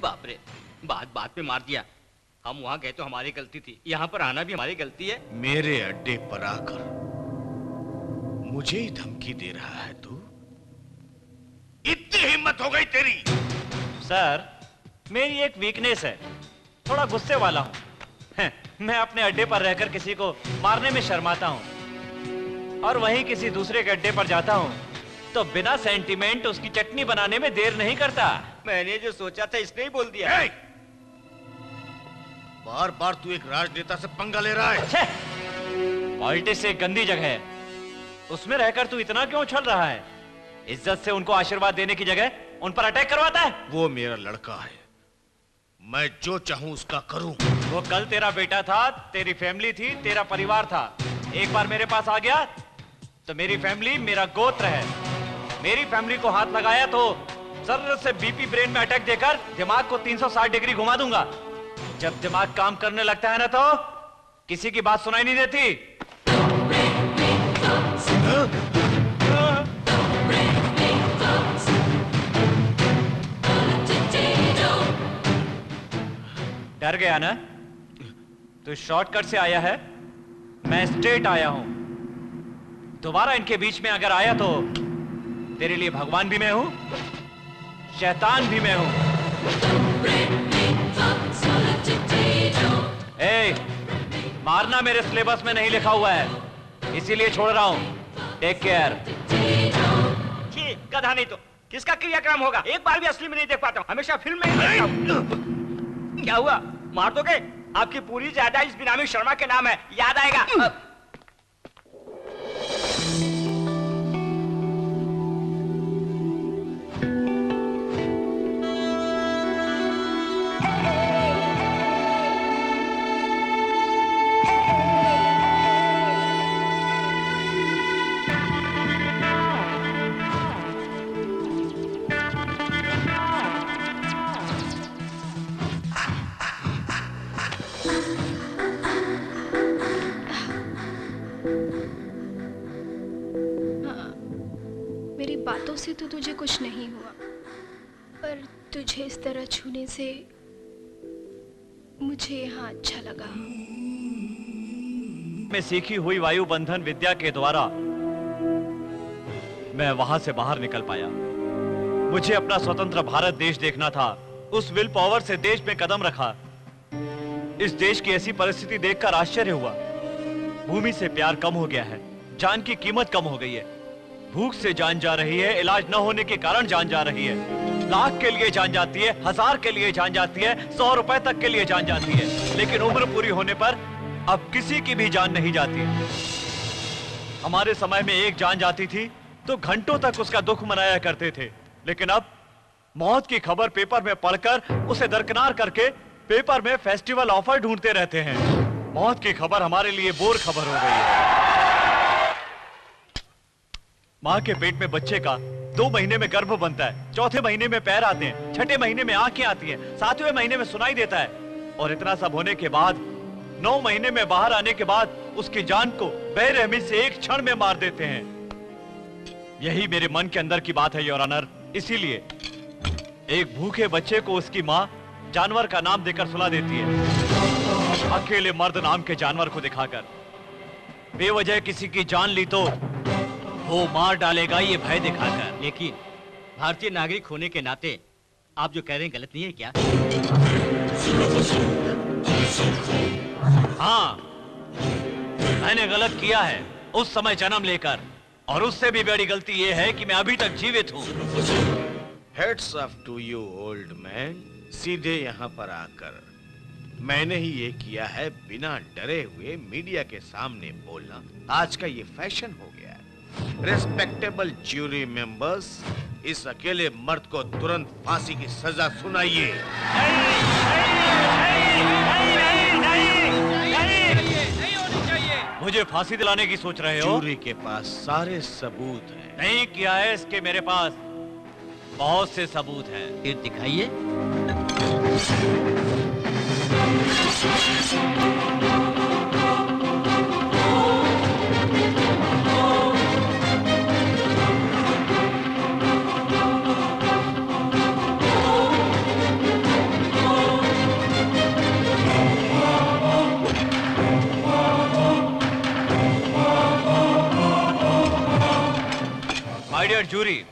बाप रे, बात बात पे मार दिया। हम वहाँ गए तो हमारी गलती थी, यहाँ पर आना भी हमारी गलती है।
मेरे अड्डे पर आकर मुझे ही धमकी दे रहा है तू? इतनी हिम्मत हो गई तेरी?
सर, मेरी एक वीकनेस है, थोड़ा गुस्से वाला हूं। मैं अपने अड्डे पर रहकर किसी को मारने में शर्माता हूं, और वहीं किसी दूसरे के अड्डे पर जाता हूं तो बिना सेंटीमेंट उसकी चटनी बनाने में देर नहीं करता।
मैंने जो सोचा था इसने ही बोल दिया।
बार बार तू एक राजनेता से पंगा ले रहा है।
पॉलिटिक्स एक गंदी जगह है, उसमें रहकर तू इतना क्यों उछल रहा है? इज्जत से उनको आशीर्वाद देने की जगह उन पर अटैक करवाता है।
वो मेरा लड़का है, मैं जो चाहूं उसका करूं।
वो कल तेरा बेटा था, तेरी फैमिली थी, तेरा परिवार था। एक बार मेरे पास आ गया तो मेरी फैमिली मेरा गोत्र है। मेरी फैमिली को हाथ लगाया तो जर्र से बीपी ब्रेन में अटैक देकर दिमाग को 360 डिग्री घुमा दूंगा। जब दिमाग काम करने लगता है ना तो किसी की बात सुनाई नहीं देती। डर गया ना? तू शॉर्टकट से आया है, मैं स्ट्रेट आया हूं। दोबारा इनके बीच में अगर आया तो तेरे लिए भगवान भी मैं हूं, शैतान भी मैं हूं। ए, मारना मेरे सिलेबस में नहीं लिखा हुआ है, इसीलिए छोड़ रहा हूं। Take care.
गधा नहीं तो किसका क्रियाक्रम होगा? एक बार भी असली में नहीं देख पाता हूं, हमेशा फिल्म में ही देखता हूं। क्या हुआ, मार दोगे? आपकी पूरी जायदाद इस बिनामी शर्मा के नाम है, याद आएगा।
बातों से तो तुझे कुछ नहीं हुआ, पर तुझे इस तरह छूने से मुझे यहाँ अच्छा लगा।
मैं सीखी हुई वायु बंधन विद्या के द्वारा मैं वहां से बाहर निकल पाया। मुझे अपना स्वतंत्र भारत देश देखना था। उस विल पावर से देश में कदम रखा। इस देश की ऐसी परिस्थिति देखकर आश्चर्य हुआ। भूमि से प्यार कम हो गया है, जान की कीमत कम हो गई है। भूख से जान जा रही है, इलाज न होने के कारण जान जा रही है। लाख के लिए जान जाती है, 1000 के लिए जान जाती है, 100 रुपए तक के लिए जान जाती है, लेकिन उम्र पूरी होने पर अब किसी की भी जान नहीं जाती। हमारे समय में एक जान जाती थी तो घंटों तक उसका दुख मनाया करते थे, लेकिन अब मौत की खबर पेपर में पढ़कर उसे दरकिनार करके पेपर में फेस्टिवल ऑफर ढूंढते रहते हैं। मौत की खबर हमारे लिए बोर खबर हो गई है। माँ के पेट में बच्चे का 2 महीने में गर्भ बनता है, 4थे महीने में पैर आते हैं, 6ठे महीने में आंखें आती हैं, 7वें महीने में सुनाई देता है, और इतना सब होने के बाद 9 महीने में बाहर आने के बाद उसकी जान को बेरहमी से एक क्षण में मार देते हैं। यही मेरे मन के अंदर की बात है योर ऑनर। इसीलिए एक भूखे बच्चे को उसकी माँ जानवर का नाम देकर सुला देती है, अकेले मर्द नाम के जानवर को दिखाकर। बेवजह किसी की जान ली तो वो मार डालेगा ये भय दिखाकर।
लेकिन भारतीय नागरिक होने के नाते आप जो कह रहे हैं गलत नहीं है क्या?
हाँ, मैंने गलत किया है उस समय जन्म लेकर, और उससे भी बड़ी गलती ये है कि मैं अभी तक जीवित हूँ।
Heads off to you old man. सीधे यहाँ पर आकर मैंने ही ये किया है, बिना डरे हुए मीडिया के सामने बोलना आज का ये फैशन हो गया है। रेस्पेक्टेबल ज्यूरी मेंबर्स, इस अकेले मर्द को तुरंत फांसी की सजा सुनाइए।
मुझे फांसी दिलाने की सोच रहे हो?
ज्यूरी के पास सारे सबूत हैं।
नहीं किया है इसके मेरे पास बहुत से सबूत हैं।
फिर दिखाइए।
डियर जूरी,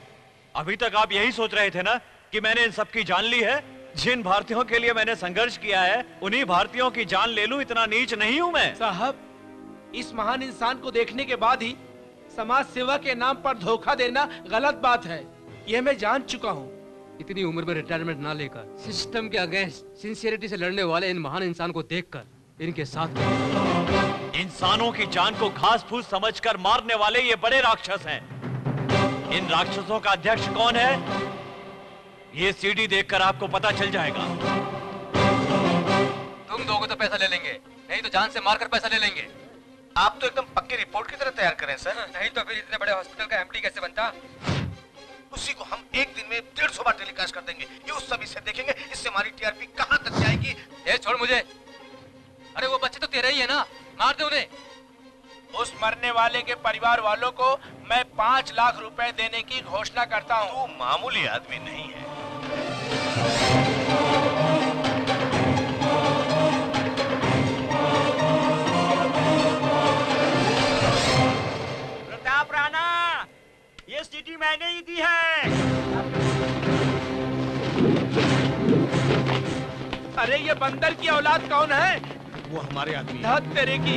अभी तक आप यही सोच रहे थे ना कि मैंने इन सबकी जान ली है? जिन भारतीयों के लिए मैंने संघर्ष किया है उन्हीं भारतीयों की जान ले लूं, इतना नीच नहीं हूं मैं।
साहब, इस महान इंसान को देखने के बाद ही समाज सेवा के नाम पर धोखा देना गलत बात है, यह मैं जान चुका हूँ।
इतनी उम्र में रिटायरमेंट ना लेकर सिस्टम के अगेंस्ट सिंसियरिटी से लड़ने वाले इन महान इंसान को देखकर इनके साथ
इंसानों की जान को घास फूस समझकर मारने वाले ये बड़े राक्षस हैं। इन राक्षसों का अध्यक्ष कौन है, ये सीडी देखकर आपको पता चल जाएगा।
तुम दोगे तो पैसा ले लेंगे, नहीं तो जान से मारकर पैसा ले लेंगे।
आप तो एकदम पक्की रिपोर्ट की तरह तैयार करें सर।
नहीं तो फिर इतने बड़े हॉस्पिटल का एमडी कैसे बनता?
उसी को हम एक दिन में 150 बार टेलीकास्ट कर देंगे। ये उस सब इसे देखेंगे, इससे हमारी टीआरपी कहां तक जाएगी।
ए छोड़ मुझे। अरे वो बच्चे तो तेरे ही है ना, मार दे उन्हें।
उस मरने वाले के परिवार वालों को मैं 5 लाख रुपए देने की घोषणा करता हूँ।
तू मामूली आदमी नहीं है।
प्रताप राणा, ये सीटी मैंने ही दी है।
अरे ये बंदर की औलाद कौन है?
वो हमारे आदमी
धत तेरे की।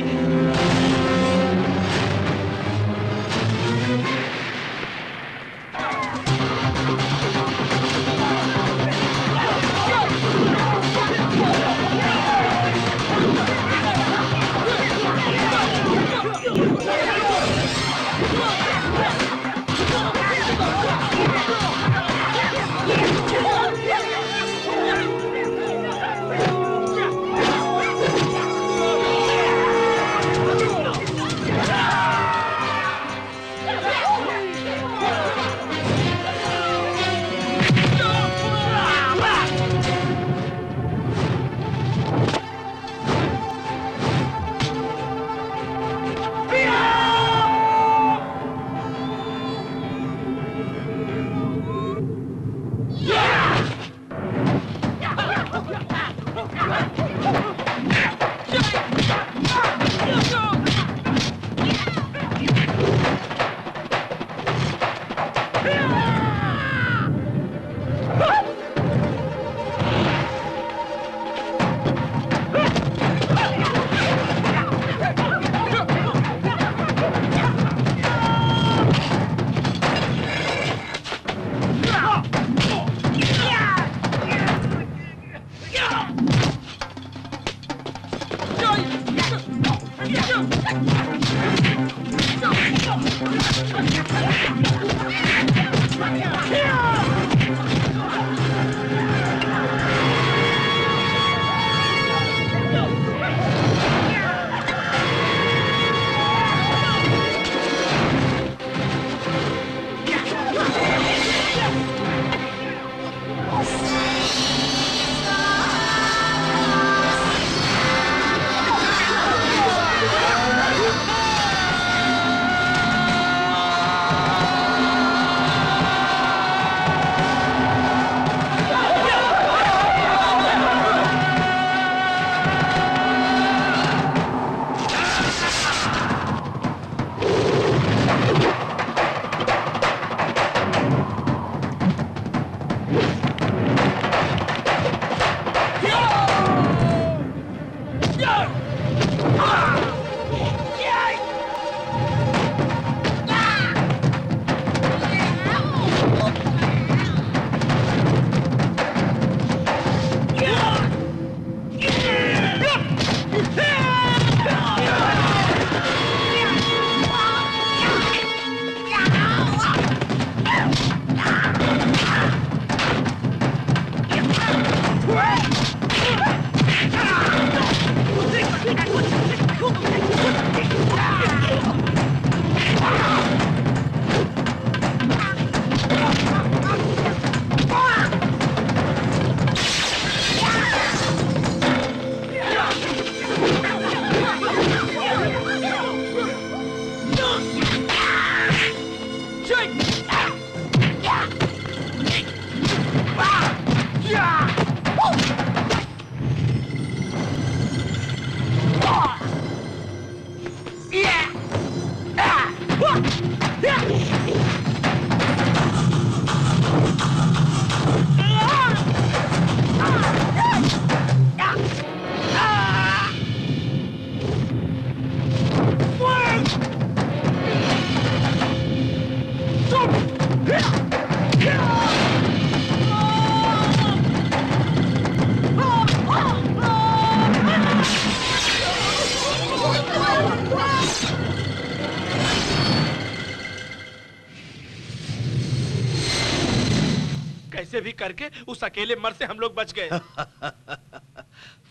करके उस अकेले मर से हम लोग बच गए।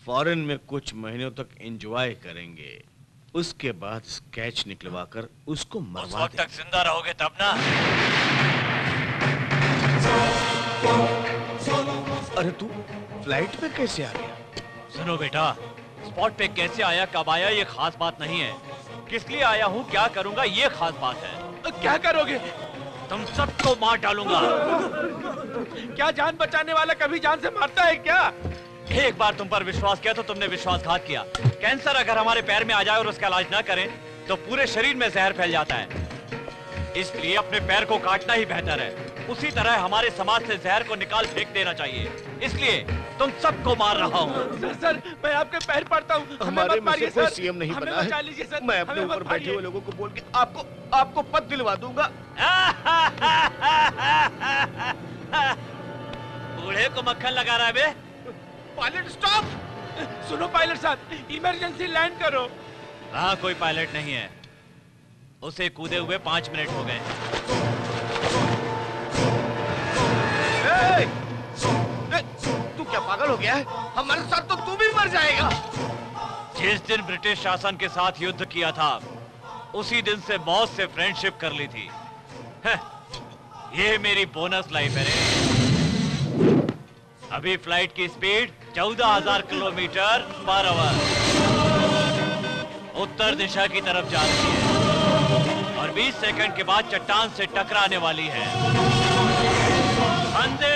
फॉरेन में कुछ महीनों तक एंजॉय करेंगे, उसके बाद स्केच निकलवा कर उसको मरवा
तक जिंदा रहोगे तब ना।
अरे तू फ्लाइट में कैसे आ गया?
सुनो बेटा, स्पॉट पे कैसे आया, कब आया, ये खास बात नहीं है। किस लिए आया हूँ, क्या करूंगा, ये खास बात है।
क्या करोगे?
तुम सबको मार डालूंगा।
क्या जान बचाने वाला कभी जान से मारता है क्या?
एक बार तुम पर विश्वास किया तो तुमने विश्वासघात किया। कैंसर अगर हमारे पैर में आ जाए और उसका इलाज ना करें तो पूरे शरीर में जहर फैल जाता है। इसलिए अपने पैर को काटना ही बेहतर है। उसी तरह हमारे समाज से जहर को निकाल फेंक देना चाहिए। इसलिए तुम सबको मार रहा हूँ।
सर मैं आपके पैर पड़ता हूँ।
हमारे में से कोई सीएम नहीं बना है। मैं अपने ऊपर बैठे हुए लोगों को बोल के आपको पद दिलवा दूंगा।
बूढ़े को मक्खन लगा रहा है बे।
Pilot stop! सुनो पायलट साहब, इमरजेंसी लैंड करो।
हाँ, कोई पायलट नहीं है। उसे कूदे हुए 5 मिनट हो गए।
तू क्या पागल हो गया है? हमारे साथ तो तू भी मर जाएगा।
जिस दिन ब्रिटिश शासन के साथ युद्ध किया था उसी दिन से मौत से फ्रेंडशिप कर ली थी। ये मेरी बोनस लाइफ है रे। अभी फ्लाइट की स्पीड 14,000 किलोमीटर पर आवर उत्तर दिशा की तरफ जा रही है और 20 सेकंड के बाद चट्टान से टकराने वाली है। वंदे